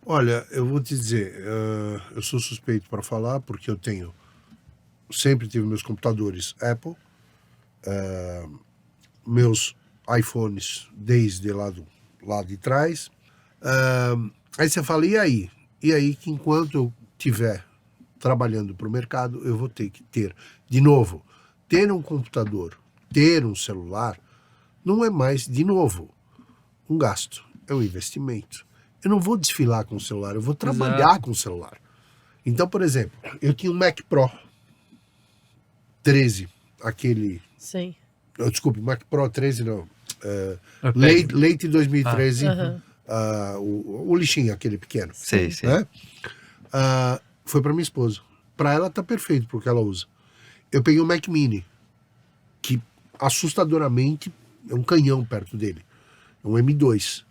Olha, eu vou te dizer, eu sou suspeito para falar porque eu sempre tive meus computadores Apple, meus iPhones desde lá de trás. Aí você fala, e aí? E aí que enquanto eu estiver trabalhando para o mercado, eu vou ter que ter, de novo, ter um computador, ter um celular, não é mais, de novo, um gasto, é um investimento. Eu não vou desfilar com o celular, eu vou trabalhar Exato. com o celular. Então, por exemplo, eu tinha um Mac Pro 13, aquele... Sim. Desculpe, Mac Pro 13 não. Late. Late 2013, Aham. o lixinho, aquele pequeno. Sei, sei. Né? Foi para minha esposa. Para ela tá perfeito porque ela usa. Eu peguei um Mac Mini, que assustadoramente é um canhão perto dele. É um M2.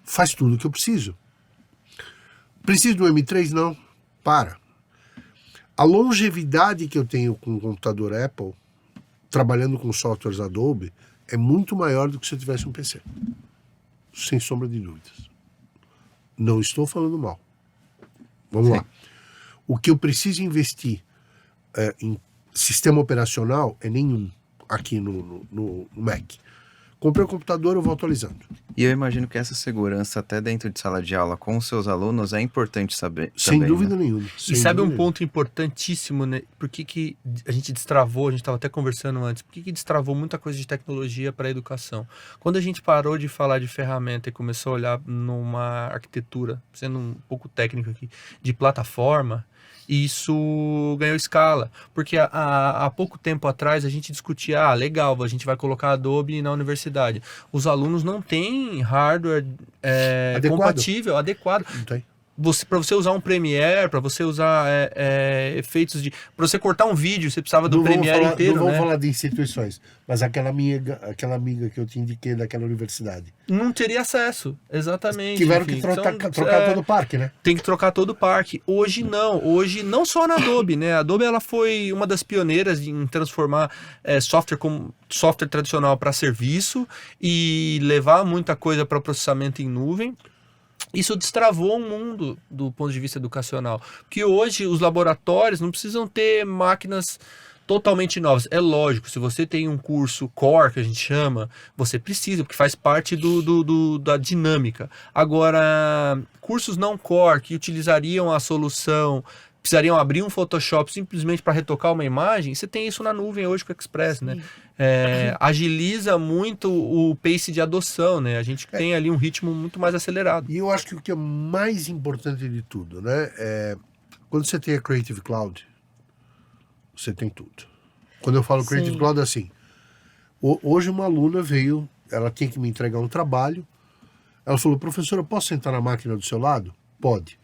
Faz tudo o que eu preciso. Preciso do M3? Não. Para. A longevidade que eu tenho com o computador Apple, trabalhando com softwares Adobe, é muito maior do que se eu tivesse um PC. Sem sombra de dúvidas. Não estou falando mal. Vamos lá. O que eu preciso investir em sistema operacional é nenhum aqui no Mac. Comprei o computador, eu vou atualizando. E eu imagino que essa segurança, até dentro de sala de aula com os seus alunos, é importante saber. Sem também, dúvida né? nenhuma. E sabe um ponto importantíssimo, né? Por que a gente destravou, a gente estava até conversando antes, por que destravou muita coisa de tecnologia para a educação? Quando a gente parou de falar de ferramenta e começou a olhar numa arquitetura, sendo um pouco técnico aqui, de plataforma, isso ganhou escala. Porque há pouco tempo atrás a gente discutia, legal, a gente vai colocar Adobe na universidade. Os alunos não têm hardware compatível, adequado. Não tem. Para você usar um Premiere, para você usar efeitos de... Para você cortar um vídeo, você precisava do Premiere inteiro, não né? vamos falar de instituições, mas aquela amiga que eu te indiquei daquela universidade. Não teria acesso, exatamente. Tiveram enfim. que trocar todo o parque, né? Tem que trocar todo o parque. Hoje não só na Adobe, né? A Adobe ela foi uma das pioneiras em transformar software tradicional para serviço e levar muita coisa para processamento em nuvem. Isso destravou um mundo do ponto de vista educacional, porque hoje os laboratórios não precisam ter máquinas totalmente novas. É lógico, se você tem um curso core, que a gente chama, você precisa, porque faz parte da dinâmica. Agora, cursos não core, que utilizariam a solução, precisariam abrir um Photoshop simplesmente para retocar uma imagem, você tem isso na nuvem hoje com o Express, né? Agiliza muito o pace de adoção, né? A gente tem ali um ritmo muito mais acelerado. E eu acho que o que é mais importante de tudo, né? Quando você tem a Creative Cloud, você tem tudo. Quando eu falo Creative Cloud é assim. Hoje uma aluna veio, ela tinha que me entregar um trabalho. Ela falou, professor, eu posso sentar na máquina do seu lado? Pode.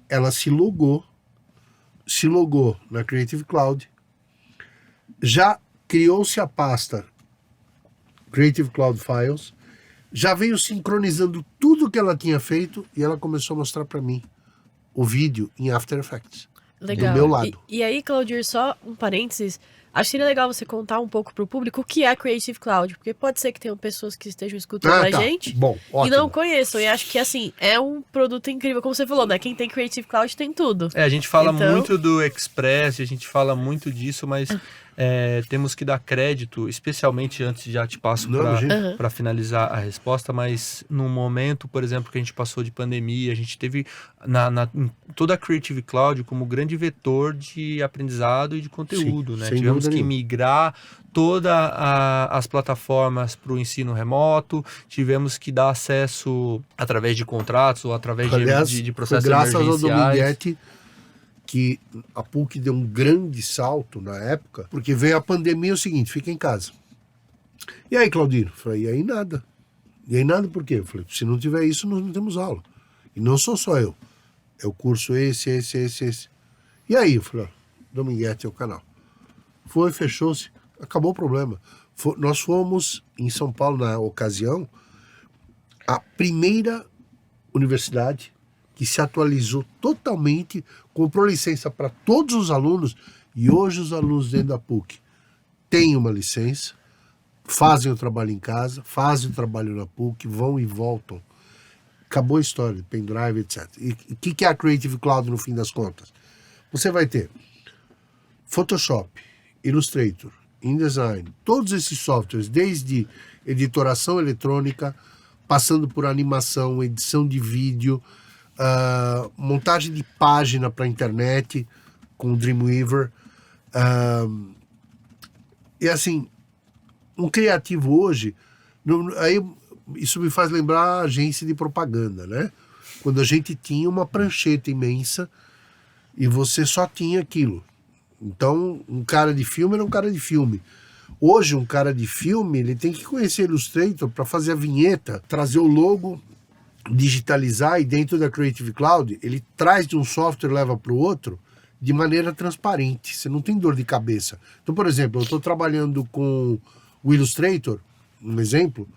Ela se logou na Creative Cloud, já criou-se a pasta Creative Cloud Files, já veio sincronizando tudo que ela tinha feito e ela começou a mostrar para mim o vídeo em After Effects. Legal. Do meu lado. E aí, Claudir, só um parênteses. Acho que seria legal você contar um pouco pro público o que é Creative Cloud, porque pode ser que tenham pessoas que estejam escutando a gente Bom, e ótimo. não conheçam. E acho que, assim, é um produto incrível, como você falou, né? Quem tem Creative Cloud tem tudo. A gente fala Então- muito do Express, a gente fala muito disso, mas temos que dar crédito, especialmente antes, já te passo Não, imagina. para finalizar a resposta, mas num momento, por exemplo, que a gente passou de pandemia, a gente teve em toda a Creative Cloud como grande vetor de aprendizado e de conteúdo, Sim, né? sem Tivemos dúvida que nenhuma. migrar todas as plataformas para o ensino remoto, tivemos que dar acesso através de contratos ou através Aliás, de foi processos graças ao emergenciais. Dominguete que a PUC deu um grande salto na época, porque veio a pandemia, é o seguinte, fica em casa. E aí, Claudino? Eu falei, e aí nada. E aí nada por quê? Eu falei, se não tiver isso, nós não temos aula. E não sou só eu. É o curso esse. E aí? Eu falei, Dominguete é o canal. Foi, fechou-se, acabou o problema. Nós fomos, em São Paulo, na ocasião, a primeira universidade que se atualizou totalmente, comprou licença para todos os alunos, e hoje os alunos dentro da PUC têm uma licença, fazem o trabalho em casa, fazem o trabalho na PUC, vão e voltam. Acabou a história, pendrive, etc. E o que é a Creative Cloud no fim das contas? Você vai ter Photoshop, Illustrator, InDesign, todos esses softwares, desde editoração eletrônica, passando por animação, edição de vídeo, montagem de página para internet com o Dreamweaver. E assim, um criativo hoje, aí isso me faz lembrar a agência de propaganda, né? Quando a gente tinha uma prancheta imensa e você só tinha aquilo. Então, um cara de filme era um cara de filme. Hoje, um cara de filme, ele tem que conhecer Illustrator para fazer a vinheta, trazer o logo, digitalizar, e dentro da Creative Cloud, ele traz de um software e leva para o outro de maneira transparente. Você não tem dor de cabeça. Então, por exemplo, eu estou trabalhando com o Illustrator, um exemplo,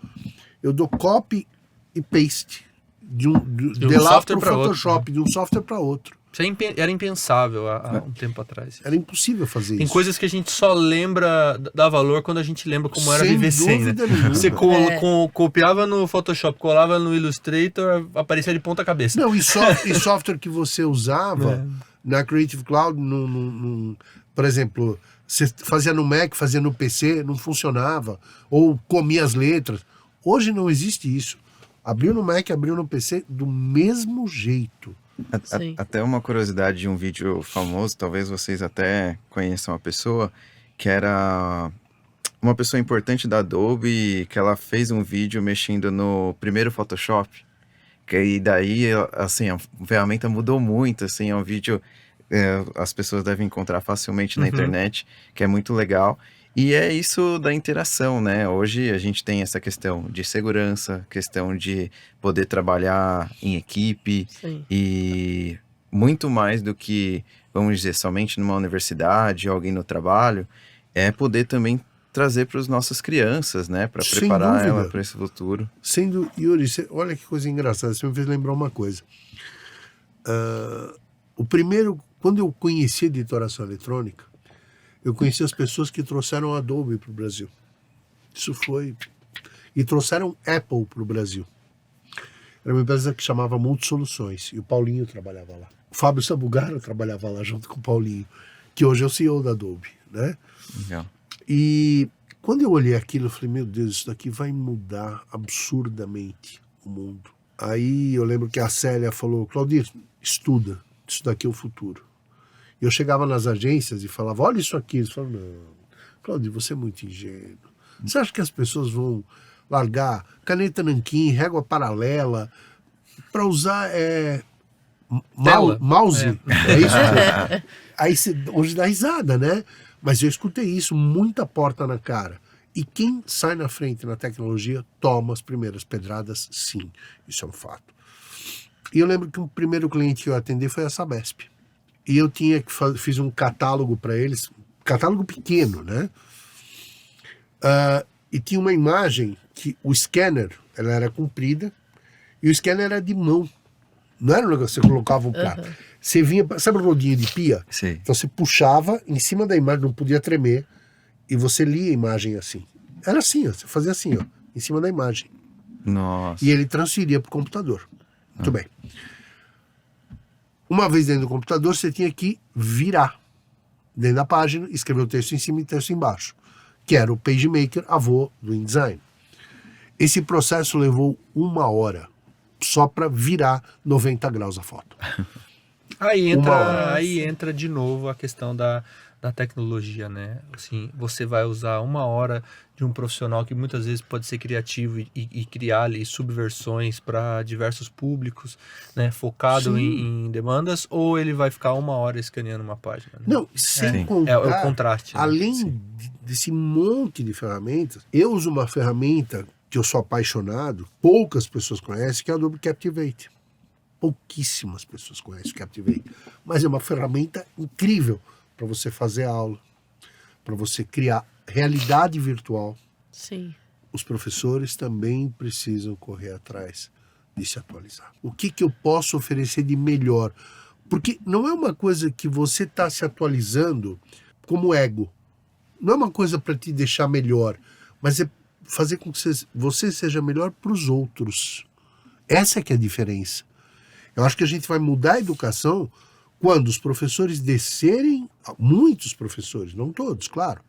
eu dou copy e paste de lá para o Photoshop, de um software para outro. Isso era impensável há um tempo atrás. Era impossível fazer isso. Tem coisas que a gente só lembra, dá valor quando a gente lembra como era viver sem, né? Você copiava no Photoshop, colava no Illustrator, aparecia de ponta cabeça. Não, e software que você usava na Creative Cloud, por exemplo, você fazia no Mac, fazia no PC, não funcionava, ou comia as letras. Hoje não existe isso. Abriu no Mac, abriu no PC, do mesmo jeito. Até uma curiosidade de um vídeo famoso, talvez vocês até conheçam a pessoa, que era uma pessoa importante da Adobe, que ela fez um vídeo mexendo no primeiro Photoshop, que daí, assim, a ferramenta mudou muito, assim, é um vídeo, as pessoas devem encontrar facilmente na internet, que é muito legal. E é isso da interação, né? Hoje a gente tem essa questão de segurança, questão de poder trabalhar em equipe. Sim. E muito mais do que, vamos dizer, somente numa universidade, alguém no trabalho, é poder também trazer para as nossas crianças, né? Para preparar ela para esse futuro. Sendo, Yuri, olha que coisa engraçada, você me fez lembrar uma coisa. Quando eu conheci a editoração eletrônica, eu conheci as pessoas que trouxeram a Adobe para o Brasil. Isso foi... E trouxeram Apple para o Brasil. Era uma empresa que chamava Multisoluções, e o Paulinho trabalhava lá. O Fábio Sabugaro trabalhava lá junto com o Paulinho, que hoje é o CEO da Adobe, né? Legal. E quando eu olhei aquilo, eu falei, meu Deus, isso daqui vai mudar absurdamente o mundo. Aí eu lembro que a Célia falou, Claudir, estuda, isso daqui é o futuro. E eu chegava nas agências e falava, olha isso aqui. Eles falavam, não, Claudio, você é muito ingênuo. Você acha que as pessoas vão largar caneta nanquim, régua paralela, para usar mouse? É isso? Aí hoje dá risada, né? Mas eu escutei isso, muita porta na cara. E quem sai na frente na tecnologia toma as primeiras pedradas, sim. Isso é um fato. E eu lembro que o primeiro cliente que eu atendi foi a Sabesp. E eu fiz um catálogo para eles, catálogo pequeno, né? E tinha uma imagem que o scanner, ela era comprida, e o scanner era de mão. Não era um negócio que você colocava um prato. Você vinha, sabe o rodinho de pia? Sim. Então você puxava em cima da imagem, não podia tremer, e você lia a imagem assim. Era assim, ó, você fazia assim, ó, em cima da imagem. Nossa. E ele transferia para o computador. Muito bem. Uma vez dentro do computador, você tinha que virar dentro da página, escrever o texto em cima e o texto embaixo, que era o PageMaker, avô do InDesign. Esse processo levou 1 hora, só para virar 90 graus a foto. Aí entra de novo a questão da tecnologia, né? Assim, você vai usar 1 hora de um profissional que muitas vezes pode ser criativo e criar ali subversões para diversos públicos, né? Focado em demandas, ou ele vai ficar 1 hora escaneando uma página? Né? Não, sem contar, é o contraste. Né? Além desse monte de ferramentas, eu uso uma ferramenta que eu sou apaixonado, poucas pessoas conhecem, que é o Adobe Captivate. Pouquíssimas pessoas conhecem o Captivate, mas é uma ferramenta incrível para você fazer aula, para você criar realidade virtual. Sim. Os professores também precisam correr atrás de se atualizar. O que eu posso oferecer de melhor? Porque não é uma coisa que você está se atualizando como ego. Não é uma coisa para te deixar melhor, mas é fazer com que você seja melhor para os outros. Essa é que é a diferença. Eu acho que a gente vai mudar a educação quando os professores descerem, muitos professores, não todos, claro,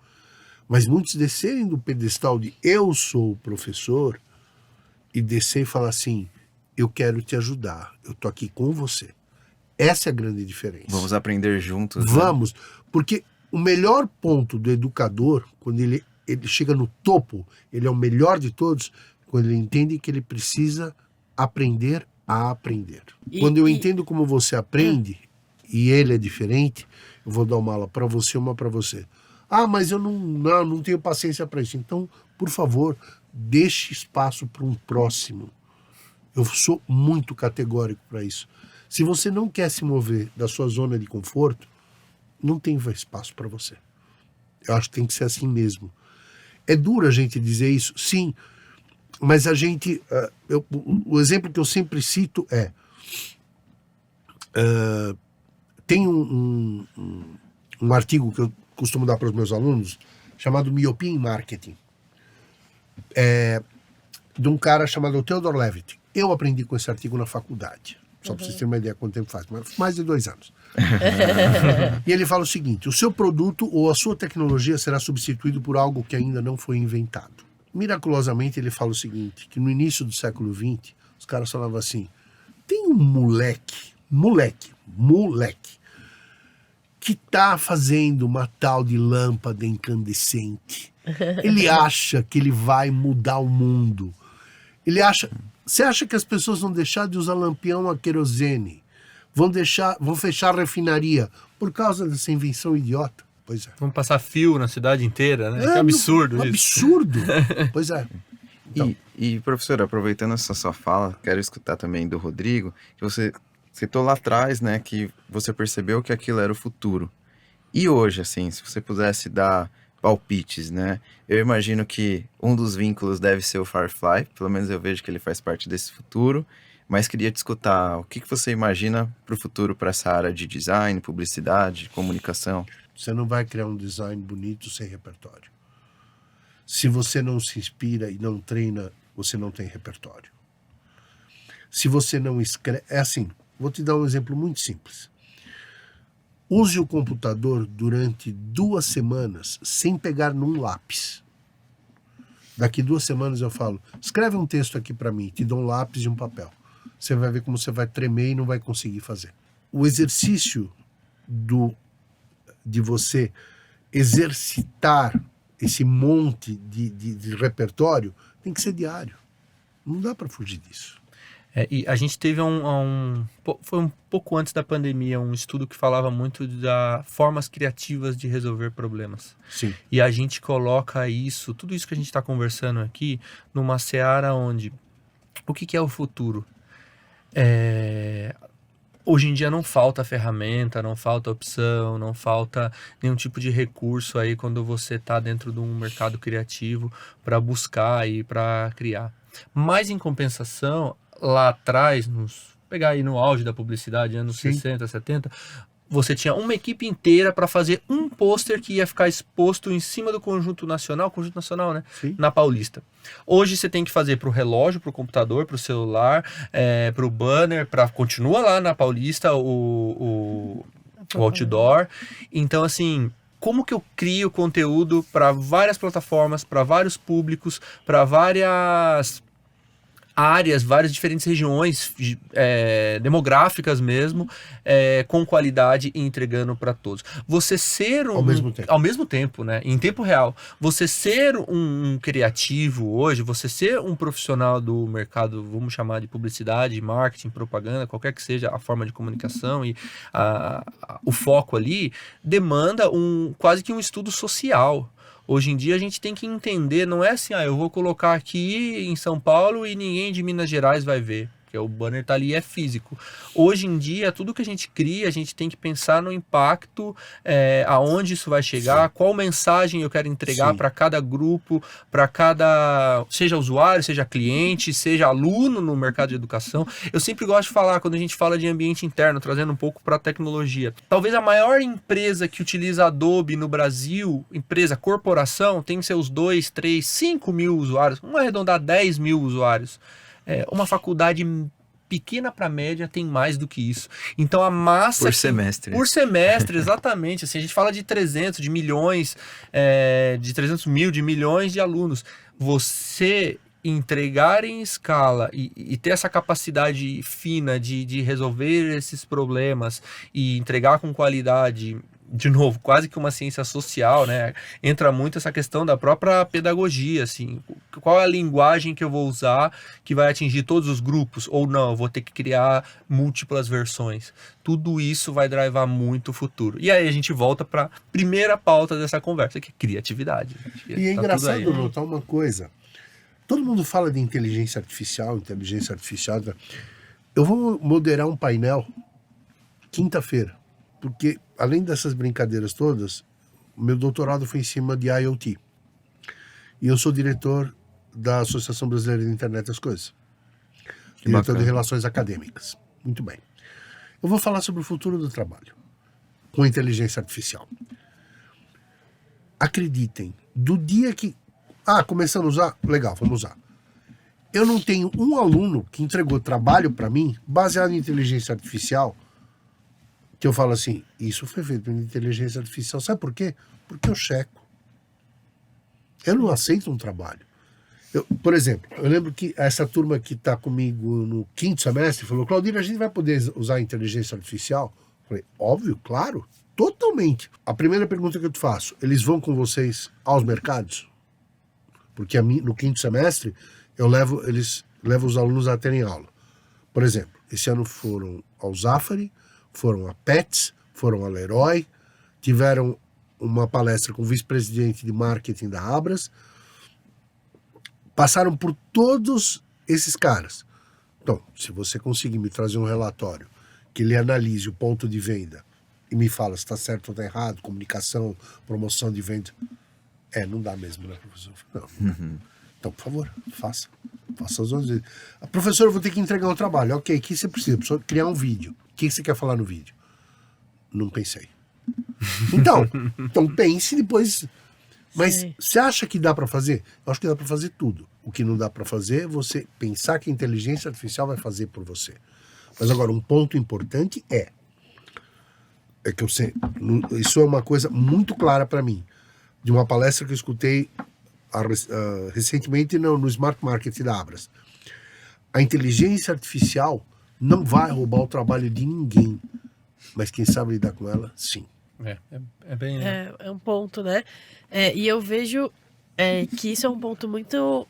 mas muitos descerem do pedestal de eu sou o professor e descer e falar assim, eu quero te ajudar, eu tô aqui com você. Essa é a grande diferença. Vamos aprender juntos. Né? Vamos, porque o melhor ponto do educador, quando ele chega no topo, ele é o melhor de todos, quando ele entende que ele precisa aprender a aprender. Quando eu entendo como você aprende, e ele é diferente, eu vou dar uma aula para você, uma para você. Ah, mas eu não tenho paciência para isso. Então, por favor, deixe espaço para um próximo. Eu sou muito categórico para isso. Se você não quer se mover da sua zona de conforto, não tem espaço para você. Eu acho que tem que ser assim mesmo. É duro a gente dizer isso, sim, mas a gente... o exemplo que eu sempre cito é... tem um artigo que eu costumo dar para os meus alunos, chamado Miopia em Marketing, de um cara chamado Theodore Levitt. Eu aprendi com esse artigo na faculdade, só para vocês terem uma ideia quanto tempo faz, mas mais de 2 anos. E ele fala o seguinte: o seu produto ou a sua tecnologia será substituído por algo que ainda não foi inventado. Miraculosamente ele fala o seguinte, que no início do século XX, os caras falavam assim, tem um moleque, que tá fazendo uma tal de lâmpada incandescente. Ele acha que ele vai mudar o mundo. Você acha que as pessoas vão deixar de usar lampião a querosene? Vão fechar a refinaria por causa dessa invenção idiota? Pois é. Vamos passar fio na cidade inteira, né? Que absurdo isso. Absurdo. Pois é. Então, E, professor, aproveitando essa sua fala, quero escutar também do Rodrigo, que você citou lá atrás, né, que você percebeu que aquilo era o futuro. E hoje, assim, se você pudesse dar palpites, né, eu imagino que um dos vínculos deve ser o Firefly, pelo menos eu vejo que ele faz parte desse futuro, mas queria te escutar, o que você imagina para o futuro, para essa área de design, publicidade, comunicação? você não vai criar um design bonito sem repertório. Se você não se inspira e não treina, você não tem repertório. Se você não escreve... É assim, vou te dar um exemplo muito simples. Use o computador durante 2 semanas sem pegar num lápis. Daqui 2 semanas eu falo, escreve um texto aqui para mim, te dou um lápis e um papel. Você vai ver como você vai tremer e não vai conseguir fazer. O exercício de você exercitar esse monte de repertório tem que ser diário. Não dá para fugir disso. E a gente teve foi um pouco antes da pandemia, um estudo que falava muito das formas criativas de resolver problemas. Sim. E a gente coloca tudo isso que a gente está conversando aqui, numa seara onde... O que é o futuro? Hoje em dia não falta ferramenta, não falta opção, não falta nenhum tipo de recurso aí quando você está dentro de um mercado criativo para buscar e para criar. Mas em compensação, lá atrás, pegar aí no auge da publicidade, anos 60, 70, você tinha uma equipe inteira para fazer um pôster que ia ficar exposto em cima do conjunto nacional, né? Sim. Na Paulista. Hoje você tem que fazer para o relógio, para o computador, para o celular, para o banner, continua lá na Paulista o outdoor. Então, assim, como que eu crio conteúdo para várias plataformas, para vários públicos, para várias áreas, várias diferentes regiões demográficas mesmo, com qualidade e entregando para todos. Você ser ao mesmo tempo, né, em tempo real, você ser um criativo hoje, você ser um profissional do mercado, vamos chamar de publicidade, marketing, propaganda, qualquer que seja a forma de comunicação e o foco ali, demanda quase que um estudo social. Hoje em dia a gente tem que entender, não é assim, eu vou colocar aqui em São Paulo e ninguém de Minas Gerais vai ver, porque o banner tá ali, é físico. Hoje em dia, tudo que a gente cria, a gente tem que pensar no impacto, aonde isso vai chegar, qual mensagem eu quero entregar para cada grupo, para cada, seja usuário, seja cliente, seja aluno no mercado de educação. Eu sempre gosto de falar, quando a gente fala de ambiente interno, trazendo um pouco para a tecnologia. Talvez a maior empresa que utiliza Adobe no Brasil, corporação, tem seus 2, 3, 5 mil usuários, vamos arredondar 10 mil usuários. Uma faculdade pequena para média tem mais do que isso. Então a massa... Por semestre. Por semestre, exatamente. Assim, a gente fala de 300, de milhões, de 300 mil, de milhões de alunos. Você entregar em escala e ter essa capacidade fina de resolver esses problemas e entregar com qualidade, de novo, quase que uma ciência social, né? Entra muito essa questão da própria pedagogia, assim, qual é a linguagem que eu vou usar que vai atingir todos os grupos, ou não, eu vou ter que criar múltiplas versões. Tudo isso vai drivar muito o futuro. E aí a gente volta para a primeira pauta dessa conversa, que é criatividade. E é engraçado notar uma coisa. Todo mundo fala de inteligência artificial. Eu vou moderar um painel quinta-feira, porque além dessas brincadeiras todas, meu doutorado foi em cima de IoT. E eu sou diretor da Associação Brasileira de Internet das Coisas. Diretor de Relações Acadêmicas. Muito bem. Eu vou falar sobre o futuro do trabalho com inteligência artificial. Acreditem, do dia que... começando a usar? Legal, vamos usar. Eu não tenho um aluno que entregou trabalho para mim baseado em inteligência artificial que eu falo assim, isso foi feito em inteligência artificial. Sabe por quê? Porque eu checo. Eu não aceito um trabalho. Por exemplo, eu lembro que essa turma que está comigo no 5º semestre falou, Claudino, a gente vai poder usar inteligência artificial? Eu falei, óbvio, claro, totalmente. A primeira pergunta que eu te faço, eles vão com vocês aos mercados? Porque no 5º semestre eles levo os alunos a terem aula. Por exemplo, esse ano foram ao Zafari, foram a Pets, foram a Leroy, tiveram uma palestra com o vice-presidente de marketing da Abras, passaram por todos esses caras. Então, se você conseguir me trazer um relatório que ele analise o ponto de venda e me fala se está certo ou está errado, comunicação, promoção de venda, não dá mesmo, né, professor? Não. Então, por favor, faça as 11 vezes. Professor, eu vou ter que entregar um trabalho. Ok, o que você precisa? Precisa criar um vídeo. O que você quer falar no vídeo? Não pensei. Então pense depois. Mas Sim. você acha que dá para fazer? Eu acho que dá para fazer tudo. O que não dá para fazer é você pensar que a inteligência artificial vai fazer por você. Mas agora, um ponto importante é que eu sei, isso é uma coisa muito clara para mim, de uma palestra que eu escutei recentemente no Smart Market da Abras. A inteligência artificial não vai roubar o trabalho de ninguém, mas quem sabe lidar com ela, sim. É bem... Né? É um ponto, né? E eu vejo que isso é um ponto muito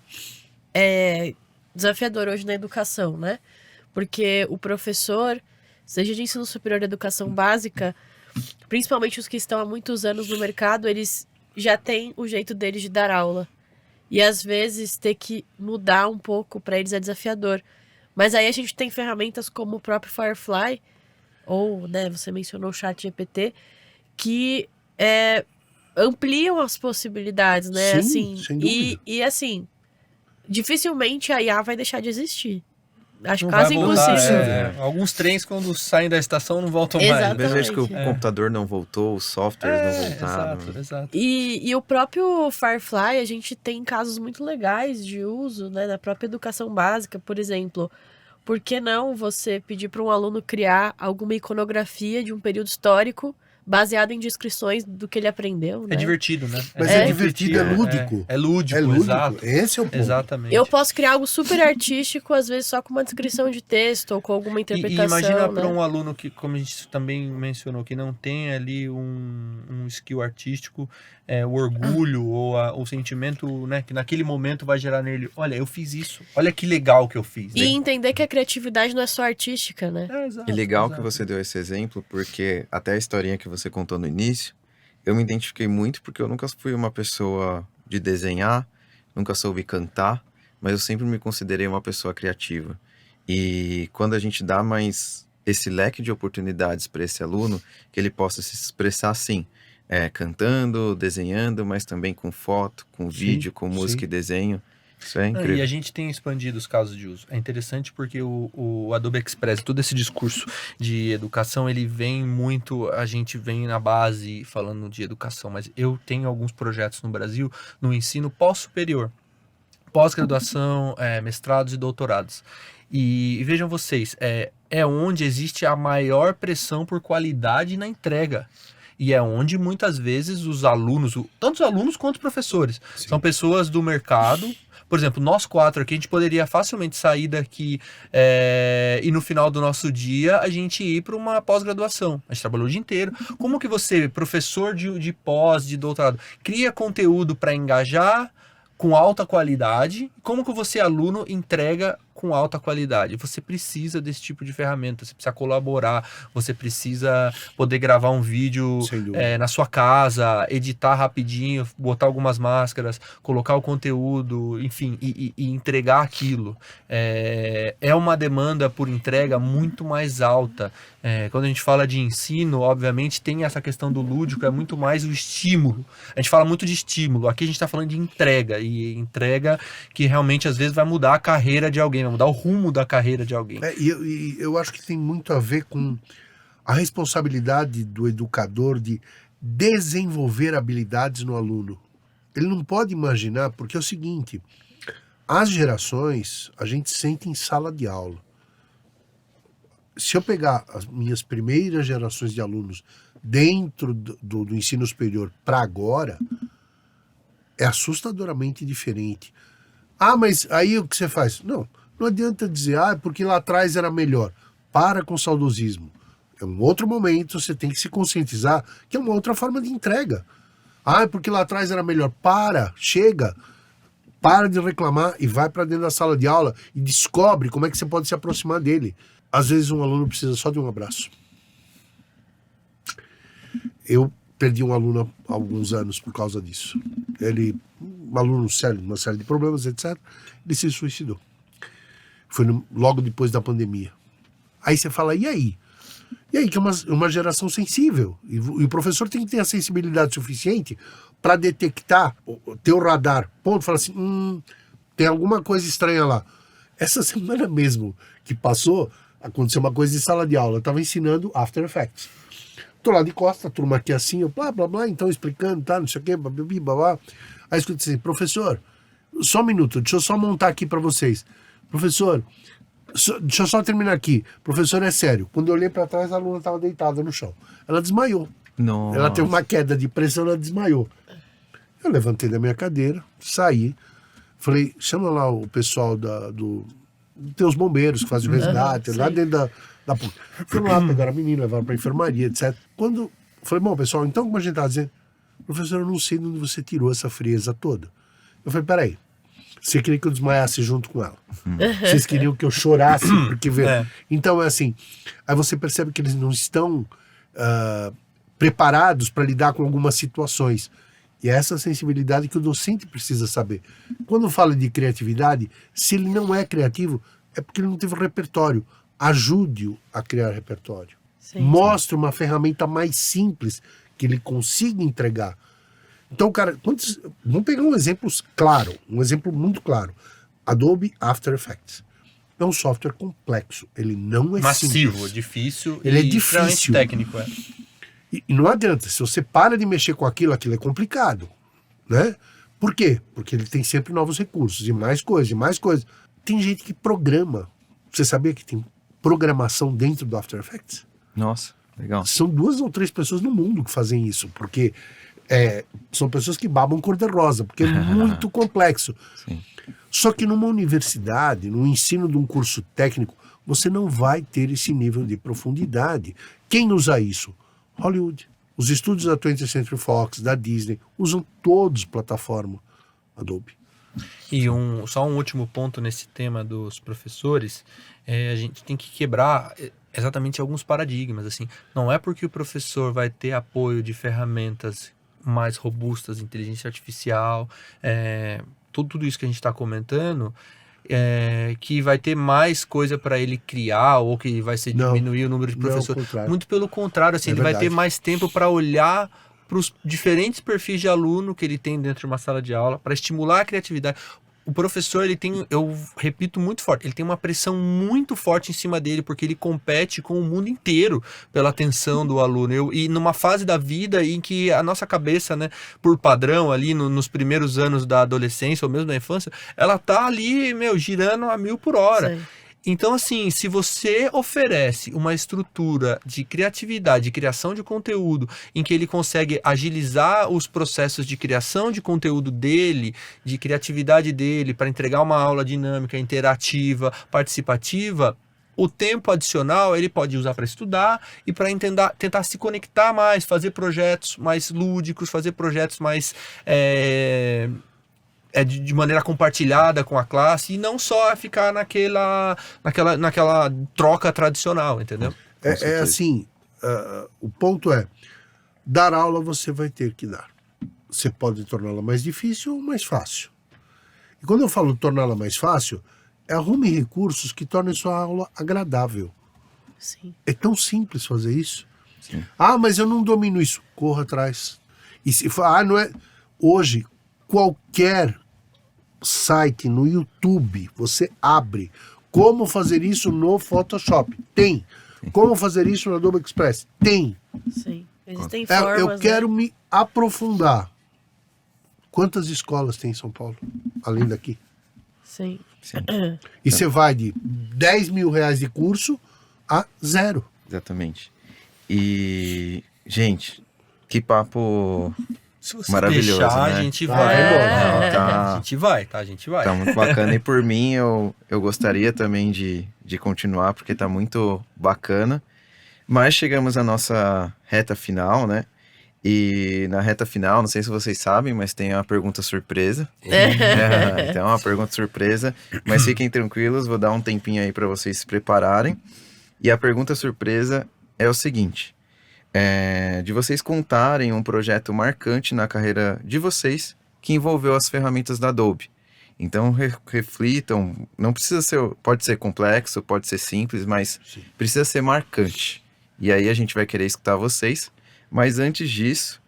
desafiador hoje na educação, né? Porque o professor, seja de ensino superior de educação básica, principalmente os que estão há muitos anos no mercado, eles já têm o jeito deles de dar aula. E às vezes ter que mudar um pouco para eles é desafiador. Mas aí a gente tem ferramentas como o próprio Firefly, ou, né, você mencionou o ChatGPT, que ampliam as possibilidades, né? Sim, assim, sem dúvida. E assim, dificilmente a IA vai deixar de existir. Acho Não quase vai voltar, impossível. alguns trens, quando saem da estação, não voltam Exatamente. mais. Mesmo que o computador não voltou, os softwares não voltaram. Exato. E o próprio Firefly, a gente tem casos muito legais de uso, né, na própria educação básica, por exemplo. Por que não você pedir para um aluno criar alguma iconografia de um período histórico baseado em descrições do que ele aprendeu, né? É divertido, né? Mas é divertido, é lúdico. É lúdico, exato. Esse é o ponto. Exatamente. Eu posso criar algo super artístico, às vezes só com uma descrição de texto ou com alguma interpretação. E imagina né? para um aluno que, como a gente também mencionou, que não tem ali um skill artístico, o orgulho ou o sentimento, né, que naquele momento vai gerar nele, olha, eu fiz isso, olha que legal que eu fiz. E entender que a criatividade não é só artística, né? Exato, E legal exato. que você deu esse exemplo, porque até a historinha que você contou no início, eu me identifiquei muito porque eu nunca fui uma pessoa de desenhar, nunca soube cantar, mas eu sempre me considerei uma pessoa criativa. E quando a gente dá mais esse leque de oportunidades para esse aluno, que ele possa se expressar assim, cantando, desenhando, mas também com foto, com vídeo, com música e desenho. Isso é incrível. E a gente tem expandido os casos de uso. É interessante porque o Adobe Express, todo esse discurso de educação, ele vem muito, a gente vem na base falando de educação, mas eu tenho alguns projetos no Brasil, no ensino pós-superior, pós-graduação, mestrados e doutorados. E vejam vocês, é onde existe a maior pressão por qualidade na entrega. E é onde muitas vezes os alunos, tanto os alunos quanto os professores, são pessoas do mercado. Por exemplo, nós 4 aqui, a gente poderia facilmente sair daqui e no final do nosso dia a gente ir para uma pós-graduação. A gente trabalhou o dia inteiro. Como que você, professor de pós, de doutorado, cria conteúdo para engajar com alta qualidade? Como que você, aluno, entrega com alta qualidade? Você precisa desse tipo de ferramenta, você precisa colaborar, você precisa poder gravar um vídeo na sua casa, editar rapidinho, botar algumas máscaras, colocar o conteúdo, enfim, e entregar aquilo. É uma demanda por entrega muito mais alta. Quando a gente fala de ensino, obviamente, tem essa questão do lúdico, é muito mais o estímulo. A gente fala muito de estímulo, aqui a gente está falando de entrega, e entrega que realmente às vezes vai mudar a carreira de alguém, vai mudar o rumo da carreira de alguém. E eu acho que tem muito a ver com a responsabilidade do educador de desenvolver habilidades no aluno. Ele não pode imaginar, porque é o seguinte, as gerações a gente sente em sala de aula. Se eu pegar as minhas primeiras gerações de alunos dentro do ensino superior para agora, é assustadoramente diferente. Ah, mas aí o que você faz? Não adianta dizer, porque lá atrás era melhor. Para com o saudosismo. É um outro momento, você tem que se conscientizar que é uma outra forma de entrega. Porque lá atrás era melhor. Chega. Para de reclamar e vai para dentro da sala de aula e descobre como é que você pode se aproximar dele. Às vezes um aluno precisa só de um abraço. Eu perdi um aluno há alguns anos por causa disso. Um aluno sério, uma série de problemas, etc. Ele se suicidou. Foi logo depois da pandemia. Aí você fala, e aí? E aí que é uma geração sensível. E o professor tem que ter a sensibilidade suficiente para detectar, ter o radar. Ponto, fala assim, tem alguma coisa estranha lá. Essa semana mesmo que passou, aconteceu uma coisa em sala de aula. Eu estava ensinando After Effects. Tô lá de costa, a turma aqui assim, blá, blá, blá, então explicando, tá, não sei o quê, blá, blá, blá, blá. Aí escuta assim, professor, só um minuto, deixa eu só montar aqui para vocês. Professor, deixa eu só terminar aqui. Professor, é sério. Quando eu olhei para trás, a aluna estava deitada no chão. Ela desmaiou. Nossa. Ela teve uma queda de pressão, ela desmaiou. Eu levantei da minha cadeira, saí, falei, chama lá o pessoal tem os bombeiros que fazem o resgate, lá dentro da PUC. Foram lá, pegaram a menina, levaram para a enfermaria, etc. Falei, bom, pessoal, então como a gente está dizendo? Professor, eu não sei de onde você tirou essa frieza toda. Eu falei, peraí, você queria que eu desmaiasse junto com ela? Vocês queriam que eu chorasse? Porque Então é assim, aí você percebe que eles não estão preparados para lidar com algumas situações. E é essa sensibilidade que o docente precisa saber. Quando fala de criatividade, se ele não é criativo, é porque ele não teve repertório. Ajude-o a criar repertório. Sim. Mostre uma ferramenta mais simples que ele consiga entregar. Então, cara, vamos pegar um exemplo claro, um exemplo muito claro. Adobe After Effects. É um software complexo, ele não é massivo, simples. Difícil. Ele é difícil. Técnico, E não adianta, se você para de mexer com aquilo é complicado, né? Por quê? Porque ele tem sempre novos recursos, e mais coisas, e mais coisas. Tem gente que programa. Você sabia que tem programação dentro do After Effects? Nossa, legal. São 2 ou 3 pessoas no mundo que fazem isso, porque são pessoas que babam cor-de-rosa, porque é muito complexo. Sim. Só que numa universidade, no ensino de um curso técnico, você não vai ter esse nível de profundidade. Quem usa isso? Hollywood. Os estúdios da 20th Century Fox, da Disney, usam todos plataforma Adobe. E só um último ponto nesse tema dos professores, a gente tem que quebrar exatamente alguns paradigmas. Assim, não é porque o professor vai ter apoio de ferramentas mais robustas, inteligência artificial, tudo isso que a gente está comentando, que vai ter mais coisa para ele criar ou que vai ser diminuir o número de professores. Muito pelo contrário, assim, ele vai ter mais tempo para olhar para os diferentes perfis de aluno que ele tem dentro de uma sala de aula, para estimular a criatividade. O professor, ele tem, eu repito muito forte, ele tem uma pressão muito forte em cima dele, porque ele compete com o mundo inteiro pela atenção do aluno. E numa fase da vida em que a nossa cabeça, né, por padrão, ali nos primeiros anos da adolescência ou mesmo da infância, ela tá ali, girando a 1000 por hora. Sim. Então, assim, se você oferece uma estrutura de criatividade, de criação de conteúdo, em que ele consegue agilizar os processos de criação de conteúdo dele, de criatividade dele, para entregar uma aula dinâmica, interativa, participativa, o tempo adicional ele pode usar para estudar e para tentar se conectar mais, fazer projetos mais lúdicos, fazer projetos mais de maneira compartilhada com a classe e não só ficar naquela troca tradicional, entendeu? É assim, o ponto é, dar aula você vai ter que dar. Você pode torná-la mais difícil ou mais fácil. E quando eu falo torná-la mais fácil, arrume recursos que tornem sua aula agradável. Sim. É tão simples fazer isso. Sim. Ah, mas eu não domino isso. Corra atrás. E se não é... Hoje, qualquer site no YouTube, você abre. Como fazer isso no Photoshop? Tem. Como fazer isso no Adobe Express? Tem. Sim. Existem formas, eu quero me aprofundar. Quantas escolas tem em São Paulo? Além daqui. Sim. Sim, E você vai de 10 mil reais de curso a 0. exatamente. E, gente, que papo Se você maravilhoso, deixar, né? a gente Vai vai. embora. Não, tá. A gente vai, tá? A gente vai. Tá muito bacana. E por mim, eu gostaria também de continuar, porque tá muito bacana. Mas chegamos à nossa reta final, né? E na reta final, não sei se vocês sabem, mas tem uma pergunta surpresa. Então, uma pergunta surpresa. Mas fiquem tranquilos, vou dar um tempinho aí para vocês se prepararem. E a pergunta surpresa é o seguinte: de vocês contarem um projeto marcante na carreira de vocês que envolveu as ferramentas da Adobe. Então, reflitam, não precisa ser, pode ser complexo, pode ser simples, mas Sim. precisa ser marcante. E aí a gente vai querer escutar vocês. Mas antes disso,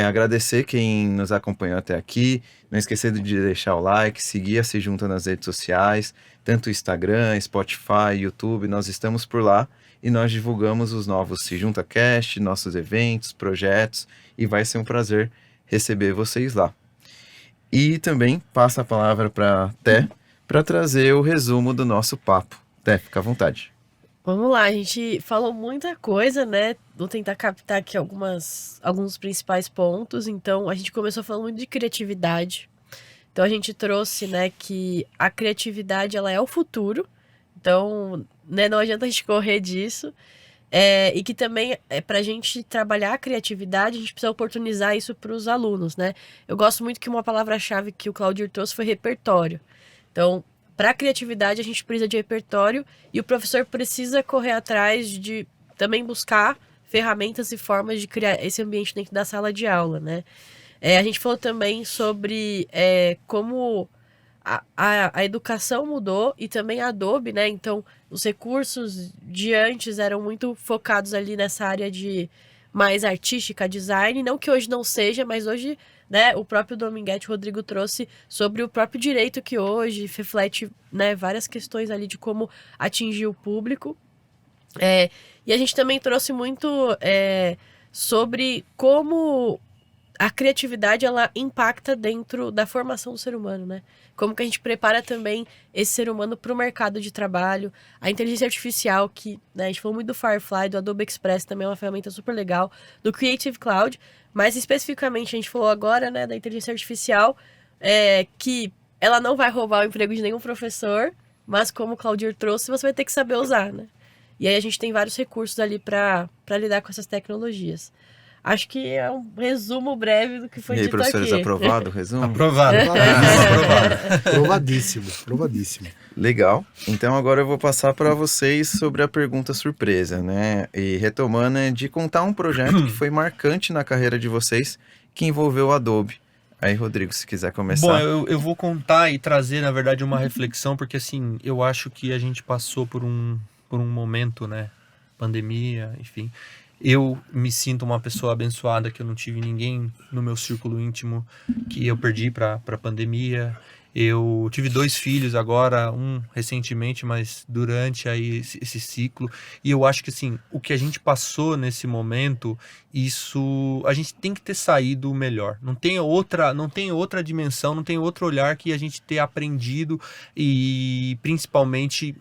agradecer quem nos acompanhou até aqui. Não esquecer de deixar o like, seguir a Se Junta nas redes sociais, tanto Instagram, Spotify, YouTube, nós estamos por lá. E nós divulgamos os novos Se Junta Cast, nossos eventos, projetos, e vai ser um prazer receber vocês lá. E também passa a palavra para Té, para trazer o resumo do nosso papo. Té, fica à vontade. Vamos lá, a gente falou muita coisa, né? Vou tentar captar aqui alguns dos principais pontos. Então, a gente começou falando muito de criatividade. Então, a gente trouxe, né, que a criatividade, ela é o futuro. Então, né, não adianta a gente correr disso. E que também, para a gente trabalhar a criatividade, a gente precisa oportunizar isso para os alunos, né? Eu gosto muito que uma palavra-chave que o Claudir trouxe foi repertório. Então, para a criatividade, a gente precisa de repertório e o professor precisa correr atrás de também buscar ferramentas e formas de criar esse ambiente dentro da sala de aula, né? A gente falou também sobre como a educação mudou e também a Adobe, né? Então, os recursos de antes eram muito focados ali nessa área de mais artística, design. Não que hoje não seja, mas hoje, né, o próprio Dominguete Rodrigo trouxe sobre o próprio direito que hoje reflete, né, várias questões ali de como atingir o público. E a gente também trouxe muito sobre como a criatividade ela impacta dentro da formação do ser humano, né? Como que a gente prepara também esse ser humano para o mercado de trabalho. A inteligência artificial, que, né, a gente falou muito do Firefly, do Adobe Express, também é uma ferramenta super legal, do Creative Cloud, mas especificamente a gente falou agora, né, da inteligência artificial, que ela não vai roubar o emprego de nenhum professor, mas como o Claudir trouxe, você vai ter que saber usar, né? E aí a gente tem vários recursos ali para lidar com essas tecnologias. Acho que é um resumo breve do que foi E aí, dito professores, aqui. aprovado o resumo? Aprovado. Provadíssimo, provadíssimo. Legal. Então agora eu vou passar para vocês sobre a pergunta surpresa, né? E retomando, de contar um projeto que foi marcante na carreira de vocês, que envolveu o Adobe. Aí, Rodrigo, se quiser começar. Bom, eu vou contar e trazer, na verdade, uma reflexão, porque assim, eu acho que a gente passou por um momento, né? Pandemia, enfim. Eu me sinto uma pessoa abençoada, que eu não tive ninguém no meu círculo íntimo que eu perdi para a pandemia. Eu tive 2 filhos agora, um recentemente, mas durante aí esse ciclo. E eu acho que assim, o que a gente passou nesse momento, isso a gente tem que ter saído melhor. Não tem outra dimensão, não tem outro olhar que a gente ter aprendido e principalmente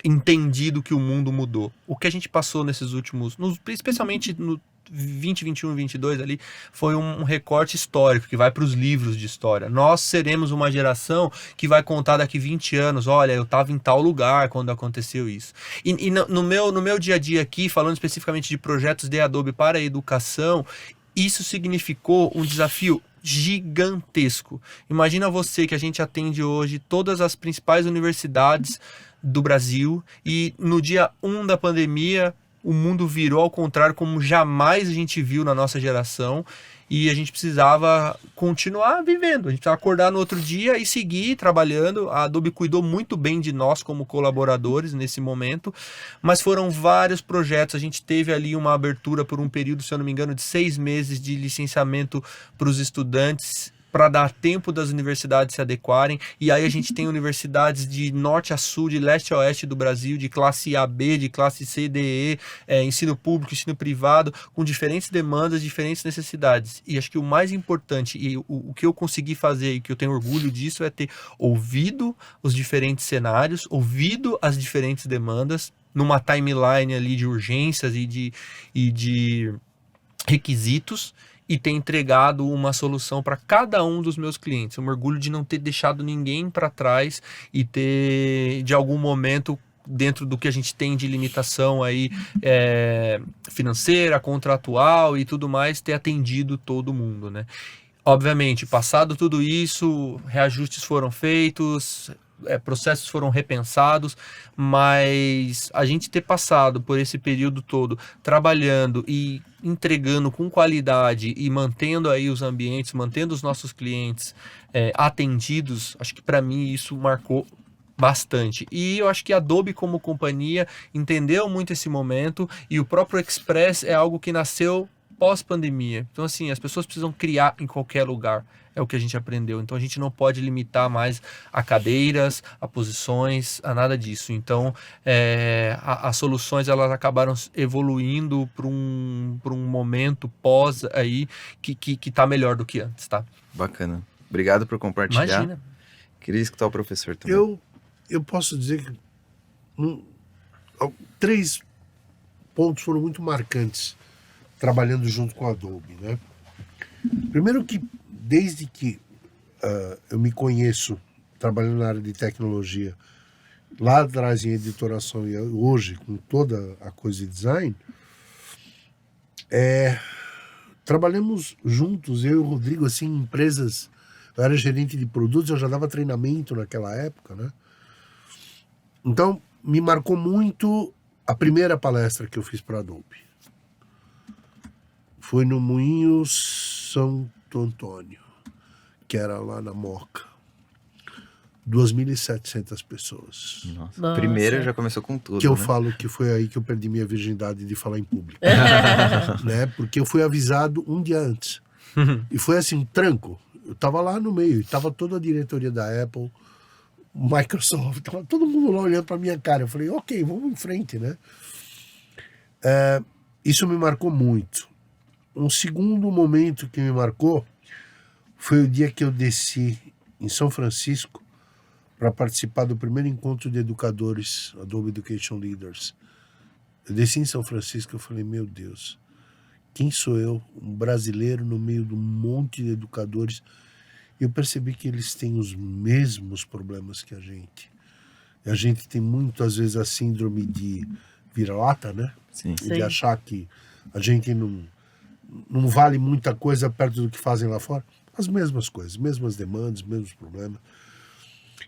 entendido que o mundo mudou. O que a gente passou nesses últimos, especialmente no 2021 e 22 ali, foi um recorte histórico que vai para os livros de história. Nós seremos uma geração que vai contar daqui 20 anos, olha, eu estava em tal lugar quando aconteceu isso. E no meu dia a dia aqui, falando especificamente de projetos de Adobe para a educação, isso significou um desafio gigantesco. Imagina você que a gente atende hoje todas as principais universidades do Brasil e no dia 1 da pandemia o mundo virou ao contrário como jamais a gente viu na nossa geração e a gente precisava continuar vivendo, a gente precisava acordar no outro dia e seguir trabalhando. A Adobe cuidou muito bem de nós como colaboradores nesse momento, mas foram vários projetos. A gente teve ali uma abertura por um período, se eu não me engano, de 6 meses de licenciamento para os estudantes, para dar tempo das universidades se adequarem, e aí a gente tem universidades de norte a sul, de leste a oeste do Brasil, de classe A, B, de classe C, D, E, ensino público, ensino privado, com diferentes demandas, diferentes necessidades. E acho que o mais importante, e o que eu consegui fazer, e que eu tenho orgulho disso, é ter ouvido os diferentes cenários, ouvido as diferentes demandas, numa timeline ali de urgências e de requisitos, e ter entregado uma solução para cada um dos meus clientes. Eu me orgulho de não ter deixado ninguém para trás e ter, de algum momento, dentro do que a gente tem de limitação aí, financeira, contratual e tudo mais, ter atendido todo mundo, né? Obviamente, passado tudo isso, reajustes foram feitos, processos foram repensados, mas a gente ter passado por esse período todo trabalhando e entregando com qualidade e mantendo aí os ambientes, mantendo os nossos clientes atendidos, acho que para mim isso marcou bastante. E eu acho que a Adobe como companhia entendeu muito esse momento, e o próprio Express é algo que nasceu pós-pandemia. Então, assim, as pessoas precisam criar em qualquer lugar. É o que a gente aprendeu. Então, a gente não pode limitar mais a cadeiras, a posições, a nada disso. Então, as soluções, elas acabaram evoluindo para um momento pós aí que tá melhor do que antes, tá? Bacana. Obrigado por compartilhar. Imagina. Queria escutar o professor também. Eu posso dizer que 3 pontos foram muito marcantes trabalhando junto com a Adobe, né? Primeiro que, desde que eu me conheço trabalhando na área de tecnologia, lá atrás em editoração e hoje com toda a coisa de design, trabalhamos juntos, eu e o Rodrigo, assim, em empresas. Eu era gerente de produtos, eu já dava treinamento naquela época, né? Então, me marcou muito a primeira palestra que eu fiz para a Adobe. Foi no Moinho Santo Antônio, que era lá na Moca. 2.700 pessoas. Nossa. Primeiro já começou com tudo. Que eu né? falo que foi aí que eu perdi minha virgindade de falar em público. Né? Porque eu fui avisado um dia antes. E foi assim, tranco. Eu tava lá no meio, tava toda a diretoria da Apple, Microsoft, tava todo mundo lá olhando pra minha cara. Eu falei, ok, vamos em frente, né? Isso me marcou muito. Um segundo momento que me marcou foi o dia que eu desci em São Francisco para participar do primeiro encontro de educadores, Adobe Education Leaders. Eu desci em São Francisco e eu falei, meu Deus, quem sou eu, um brasileiro no meio de um monte de educadores? E eu percebi que eles têm os mesmos problemas que a gente. E a gente tem muito, às vezes, a síndrome de vira-lata, né? Sim. E de achar que a gente não vale muita coisa perto do que fazem lá fora. As mesmas coisas, mesmas demandas, mesmos problemas.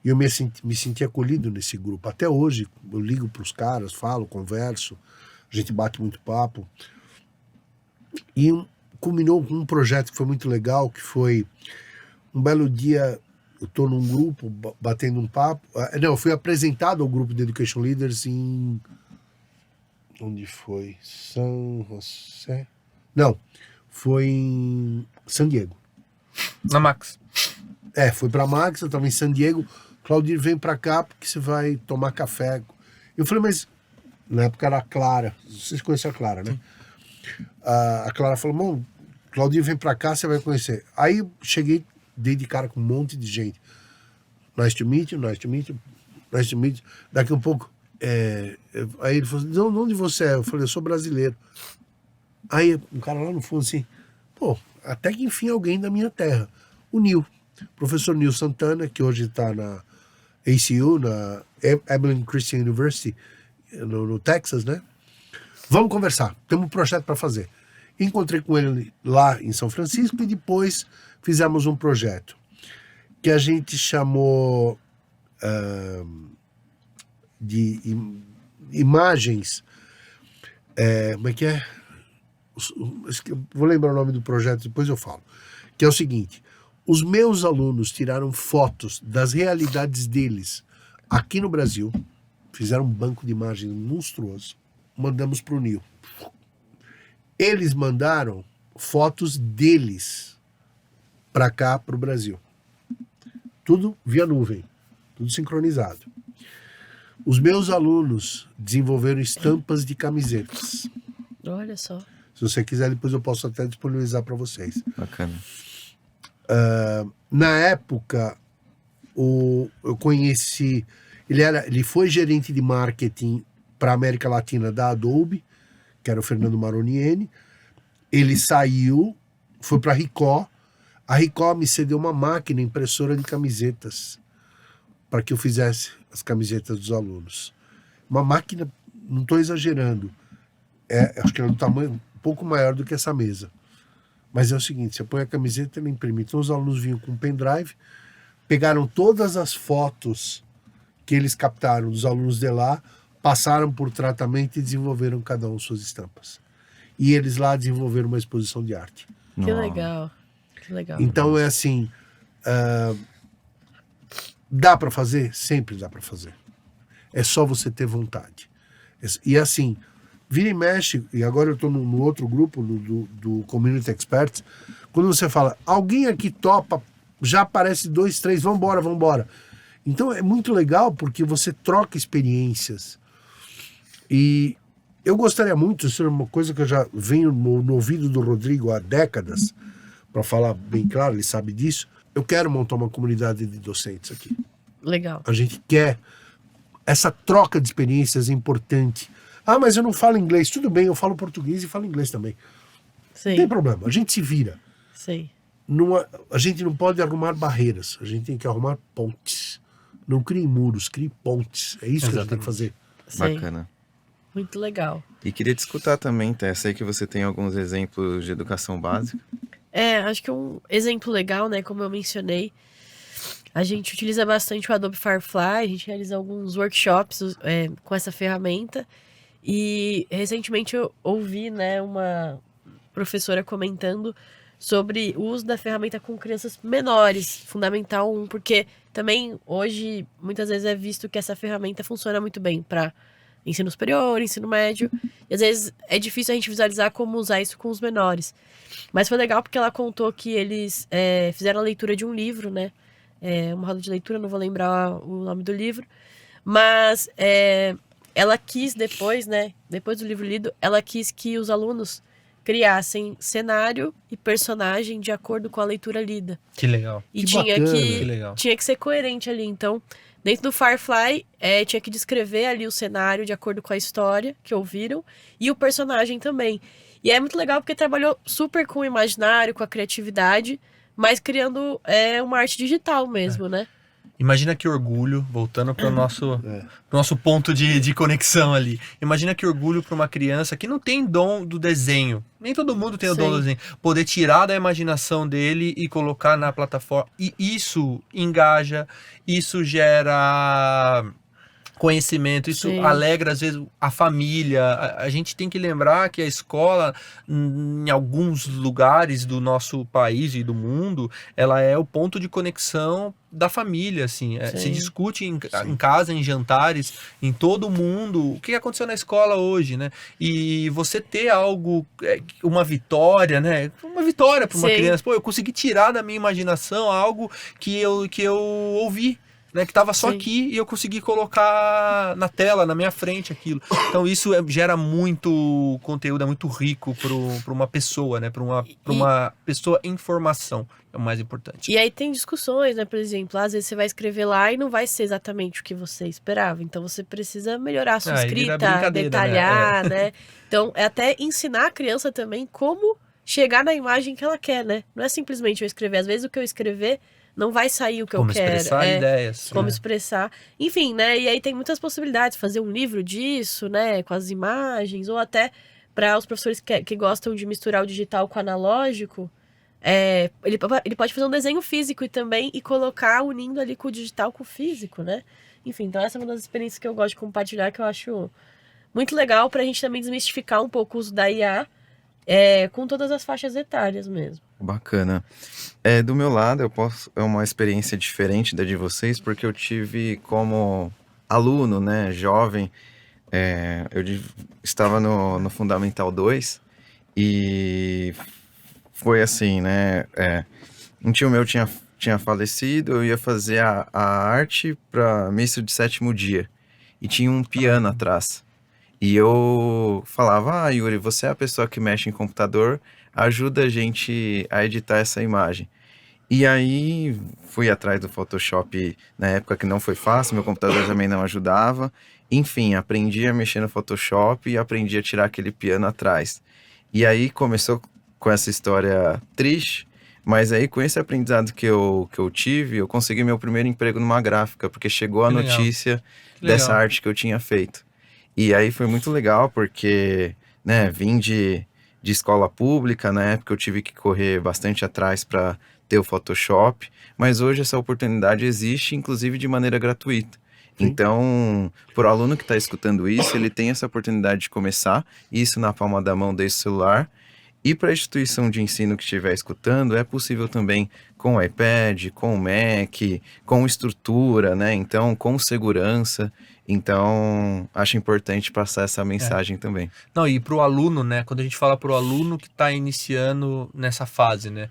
E eu me senti acolhido nesse grupo. Até hoje, eu ligo para os caras, falo, converso, a gente bate muito papo. E culminou com um projeto que foi muito legal, que foi um belo dia, eu estou num grupo, batendo um papo. Eu fui apresentado ao grupo de Education Leaders em... Onde foi? São José? Não, foi em San Diego. Na Max. Foi pra Max, eu tava em San Diego. Claudir, vem pra cá porque você vai tomar café. Eu falei, mas na época era a Clara. Vocês conhecem a Clara, né? A Clara falou, bom, Claudir, vem pra cá, você vai conhecer. Aí eu cheguei, dei de cara com um monte de gente. Nice to meet you, nice to meet you, nice to meet you. Daqui a um pouco, Aí ele falou, de onde você é? Eu falei, eu sou brasileiro. Aí um cara lá no fundo assim, pô, até que enfim alguém da minha terra. O Nil, professor Nil Santana, que hoje está na ACU, na Abilene Christian University, no Texas, né? Vamos conversar, temos um projeto para fazer. Encontrei com ele lá em São Francisco e depois fizemos um projeto que a gente chamou de imagens, como é que é? Vou lembrar o nome do projeto, depois eu falo. Que é o seguinte, os meus alunos tiraram fotos das realidades deles aqui no Brasil, fizeram um banco de imagens monstruoso, mandamos para o Nil. Eles mandaram fotos deles para cá, para o Brasil. Tudo via nuvem, tudo sincronizado. Os meus alunos desenvolveram estampas de camisetas. Olha só. Se você quiser, depois eu posso até disponibilizar para vocês. Bacana. Na época, eu conheci... Ele foi gerente de marketing para a América Latina da Adobe, que era o Fernando Maroniene. Ele saiu, foi para a Ricoh. A Ricoh me cedeu uma máquina impressora de camisetas para que eu fizesse as camisetas dos alunos. Uma máquina, não estou exagerando, acho que era do tamanho um pouco maior do que essa mesa. Mas é o seguinte, você põe a camiseta e ela imprime. Então os alunos vinham com um pendrive, pegaram todas as fotos que eles captaram dos alunos de lá, passaram por tratamento e desenvolveram cada um suas estampas. E eles lá desenvolveram uma exposição de arte. Que legal. Que legal. Então é assim, dá para fazer? Sempre dá para fazer. É só você ter vontade. E assim, vira e mexe, e agora eu estou no outro grupo do Community Experts, quando você fala, alguém aqui topa, já aparece 2, 3, vambora. Então é muito legal porque você troca experiências. E eu gostaria muito, isso é uma coisa que eu já venho no ouvido do Rodrigo há décadas, para falar bem claro, ele sabe disso. Eu quero montar uma comunidade de docentes aqui. Legal. A gente quer. Essa troca de experiências é importante. Ah, mas eu não falo inglês. Tudo bem, eu falo português e falo inglês também. Não tem problema, a gente se vira. Sim. A gente não pode arrumar barreiras, a gente tem que arrumar pontes. Não crie muros, crie pontes. É isso que a gente tem que fazer. Sim. Bacana. Muito legal. E queria te escutar também, Té. Sei que você tem alguns exemplos de educação básica. Acho que um exemplo legal, né, como eu mencionei, a gente utiliza bastante o Adobe Firefly, a gente realiza alguns workshops com essa ferramenta, e recentemente eu ouvi, né, uma professora comentando sobre o uso da ferramenta com crianças menores, Fundamental 1, porque também hoje muitas vezes é visto que essa ferramenta funciona muito bem para ensino superior, ensino médio, e às vezes é difícil a gente visualizar como usar isso com os menores. Mas foi legal porque ela contou que eles fizeram a leitura de um livro, né? Uma roda de leitura, não vou lembrar o nome do livro, mas ela quis depois, né? Depois do livro lido, ela quis que os alunos criassem cenário e personagem de acordo com a leitura lida. Que legal. E Que tinha bacana. Que legal. tinha que ser coerente ali. Então, dentro do Firefly, tinha que descrever ali o cenário de acordo com a história que ouviram e o personagem também. E é muito legal porque trabalhou super com o imaginário, com a criatividade, mas criando uma arte digital mesmo, né? Imagina que orgulho, voltando para o nosso ponto de conexão ali. Imagina que orgulho para uma criança que não tem dom do desenho. Nem todo mundo tem o dom do desenho. Poder tirar da imaginação dele e colocar na plataforma. E isso engaja, isso gera conhecimento, isso Sim. alegra às vezes a família. A gente tem que lembrar que a escola, em alguns lugares do nosso país e do mundo, ela é o ponto de conexão da família, assim. Se discute em casa, em jantares, em todo mundo, o que aconteceu na escola hoje, né? E você ter algo, uma vitória, né? Uma vitória para uma criança. Pô, eu consegui tirar da minha imaginação algo que eu ouvi. né, que estava só Sim. aqui e eu consegui colocar na tela, na minha frente aquilo. Então isso gera muito conteúdo, é muito rico para uma pessoa, né, para uma pessoa em formação, é o mais importante. E aí tem discussões, né? Por exemplo, às vezes você vai escrever lá e não vai ser exatamente o que você esperava. Então você precisa melhorar a sua Aí vira escrita, brincadeira, detalhar, né? Então é até ensinar a criança também como chegar na imagem que ela quer, né? Não é simplesmente eu escrever. Às vezes o que eu escrever não vai sair o que Como eu quero. expressar ideias. Como né? expressar. Enfim, né? E aí tem muitas possibilidades. Fazer um livro disso, né? Com as imagens. Ou até para os professores que gostam de misturar o digital com o analógico. Ele pode fazer um desenho físico e colocar unindo ali com o digital com o físico, né? Enfim, então essa é uma das experiências que eu gosto de compartilhar, que eu acho muito legal pra gente também desmistificar um pouco o uso da IA com todas as faixas etárias mesmo. Bacana. Do meu lado, é uma experiência diferente da de vocês, porque eu tive como aluno, né, jovem, estava no Fundamental 2 e foi assim, né, um tio meu tinha falecido, eu ia fazer a arte para missa de sétimo dia e tinha um piano atrás. E eu falava, Yuri, você é a pessoa que mexe em computador, ajuda a gente a editar essa imagem. E aí fui atrás do Photoshop na época que não foi fácil, meu computador também não ajudava. Enfim, aprendi a mexer no Photoshop e aprendi a tirar aquele piano atrás. E aí começou com essa história triste, mas aí com esse aprendizado que eu tive, eu consegui meu primeiro emprego numa gráfica, porque chegou a Que legal. notícia Que legal. dessa arte que eu tinha feito. E aí foi muito legal, porque, né, vim de escola pública, na época eu tive que correr bastante atrás para ter o Photoshop, mas hoje essa oportunidade existe, inclusive de maneira gratuita. Sim. Então, para o aluno que está escutando isso, ele tem essa oportunidade de começar, isso na palma da mão desde o celular. E para a instituição de ensino que estiver escutando, é possível também com o iPad, com o Mac, com estrutura, né? Então, com segurança. Então, acho importante passar essa mensagem também. Não, e para o aluno, né? Quando a gente fala para o aluno que está iniciando nessa fase, né?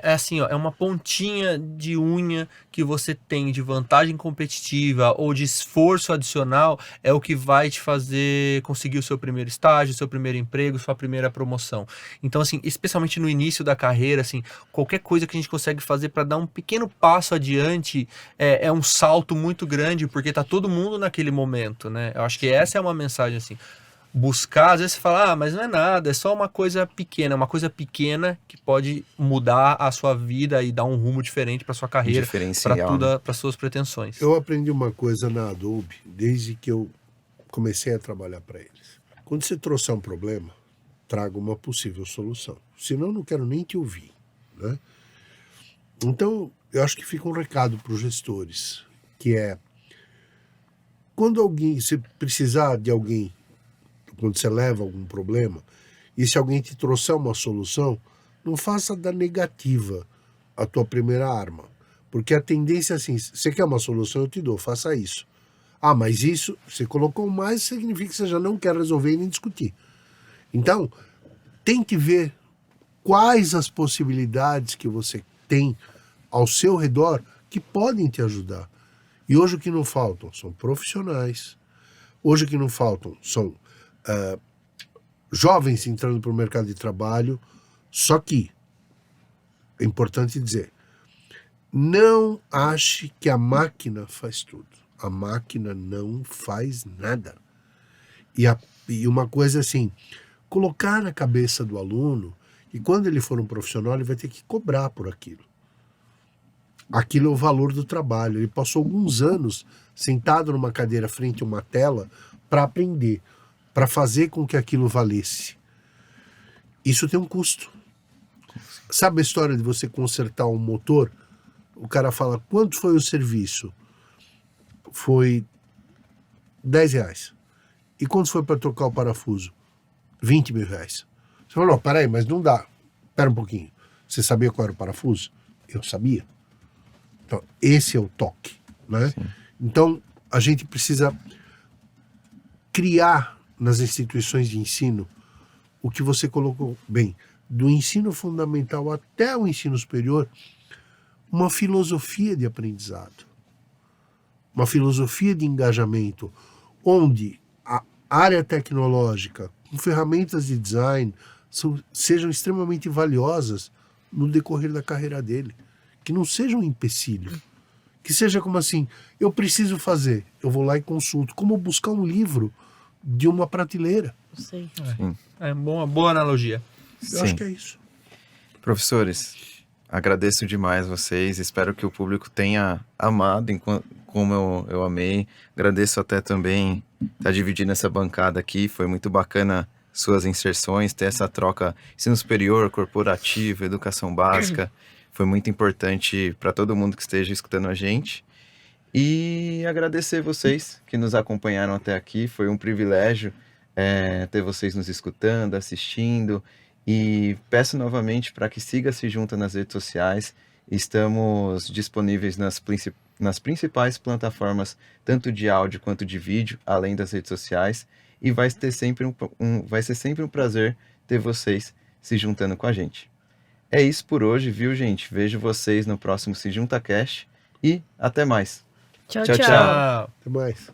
Assim, ó, é uma pontinha de unha que você tem de vantagem competitiva ou de esforço adicional, é o que vai te fazer conseguir o seu primeiro estágio, o seu primeiro emprego, sua primeira promoção. Então, assim, especialmente no início da carreira, assim, qualquer coisa que a gente consegue fazer para dar um pequeno passo adiante é um salto muito grande, porque tá todo mundo naquele momento, né? Eu acho que essa é uma mensagem, assim. Buscar, às vezes você fala, mas não é nada, é só uma coisa pequena que pode mudar a sua vida e dar um rumo diferente para sua carreira, Diferencial, para suas pretensões. Eu aprendi uma coisa na Adobe desde que eu comecei a trabalhar para eles. Quando você trouxer um problema, traga uma possível solução. Senão eu não quero nem te ouvir, né? Então, eu acho que fica um recado para os gestores, que é quando você precisar de alguém, quando você leva algum problema, e se alguém te trouxer uma solução, não faça da negativa a tua primeira arma. Porque a tendência é assim, você quer uma solução, eu te dou, faça isso. Ah, mas isso, você colocou mais, significa que você já não quer resolver e nem discutir. Então, tente ver quais as possibilidades que você tem ao seu redor que podem te ajudar. E hoje o que não faltam são profissionais, hoje o que não faltam são jovens entrando para o mercado de trabalho, só que é importante dizer, não ache que a máquina faz tudo. A máquina não faz nada. E uma coisa assim, colocar na cabeça do aluno que quando ele for um profissional, ele vai ter que cobrar por aquilo. Aquilo é o valor do trabalho. Ele passou alguns anos sentado numa cadeira frente a uma tela para aprender, para fazer com que aquilo valesse. Isso tem um custo. Sabe a história de você consertar um motor? O cara fala, quanto foi o serviço? Foi R$10. E quanto foi para trocar o parafuso? R$20 mil. Você falou, não, peraí, mas não dá. Espera um pouquinho. Você sabia qual era o parafuso? Eu sabia. Então, esse é o toque, né? Sim. Então, a gente precisa criar nas instituições de ensino o que você colocou bem, do ensino fundamental até o ensino superior, uma filosofia de aprendizado, uma filosofia de engajamento, onde a área tecnológica, com ferramentas de design, sejam extremamente valiosas no decorrer da carreira dele. Que não seja um empecilho. Que seja como assim, eu preciso fazer, eu vou lá e consulto. Como buscar um livro de uma prateleira. Sim. É uma boa analogia. Eu acho que é isso. Professores, agradeço demais vocês. Espero que o público tenha amado como eu amei. Agradeço até também estar dividindo essa bancada aqui. Foi muito bacana suas inserções, ter essa troca ensino superior, corporativo, educação básica. Foi muito importante para todo mundo que esteja escutando a gente. E agradecer vocês que nos acompanharam até aqui. Foi um privilégio ter vocês nos escutando, assistindo. E peço novamente para que siga Se Junta nas redes sociais. Estamos disponíveis nas principais plataformas, tanto de áudio quanto de vídeo, além das redes sociais. E vai ser sempre um prazer ter vocês se juntando com a gente. É isso por hoje, viu, gente? Vejo vocês no próximo Se Junta Cast e até mais. Tchau, Tchau, tchau. tchau. Até mais.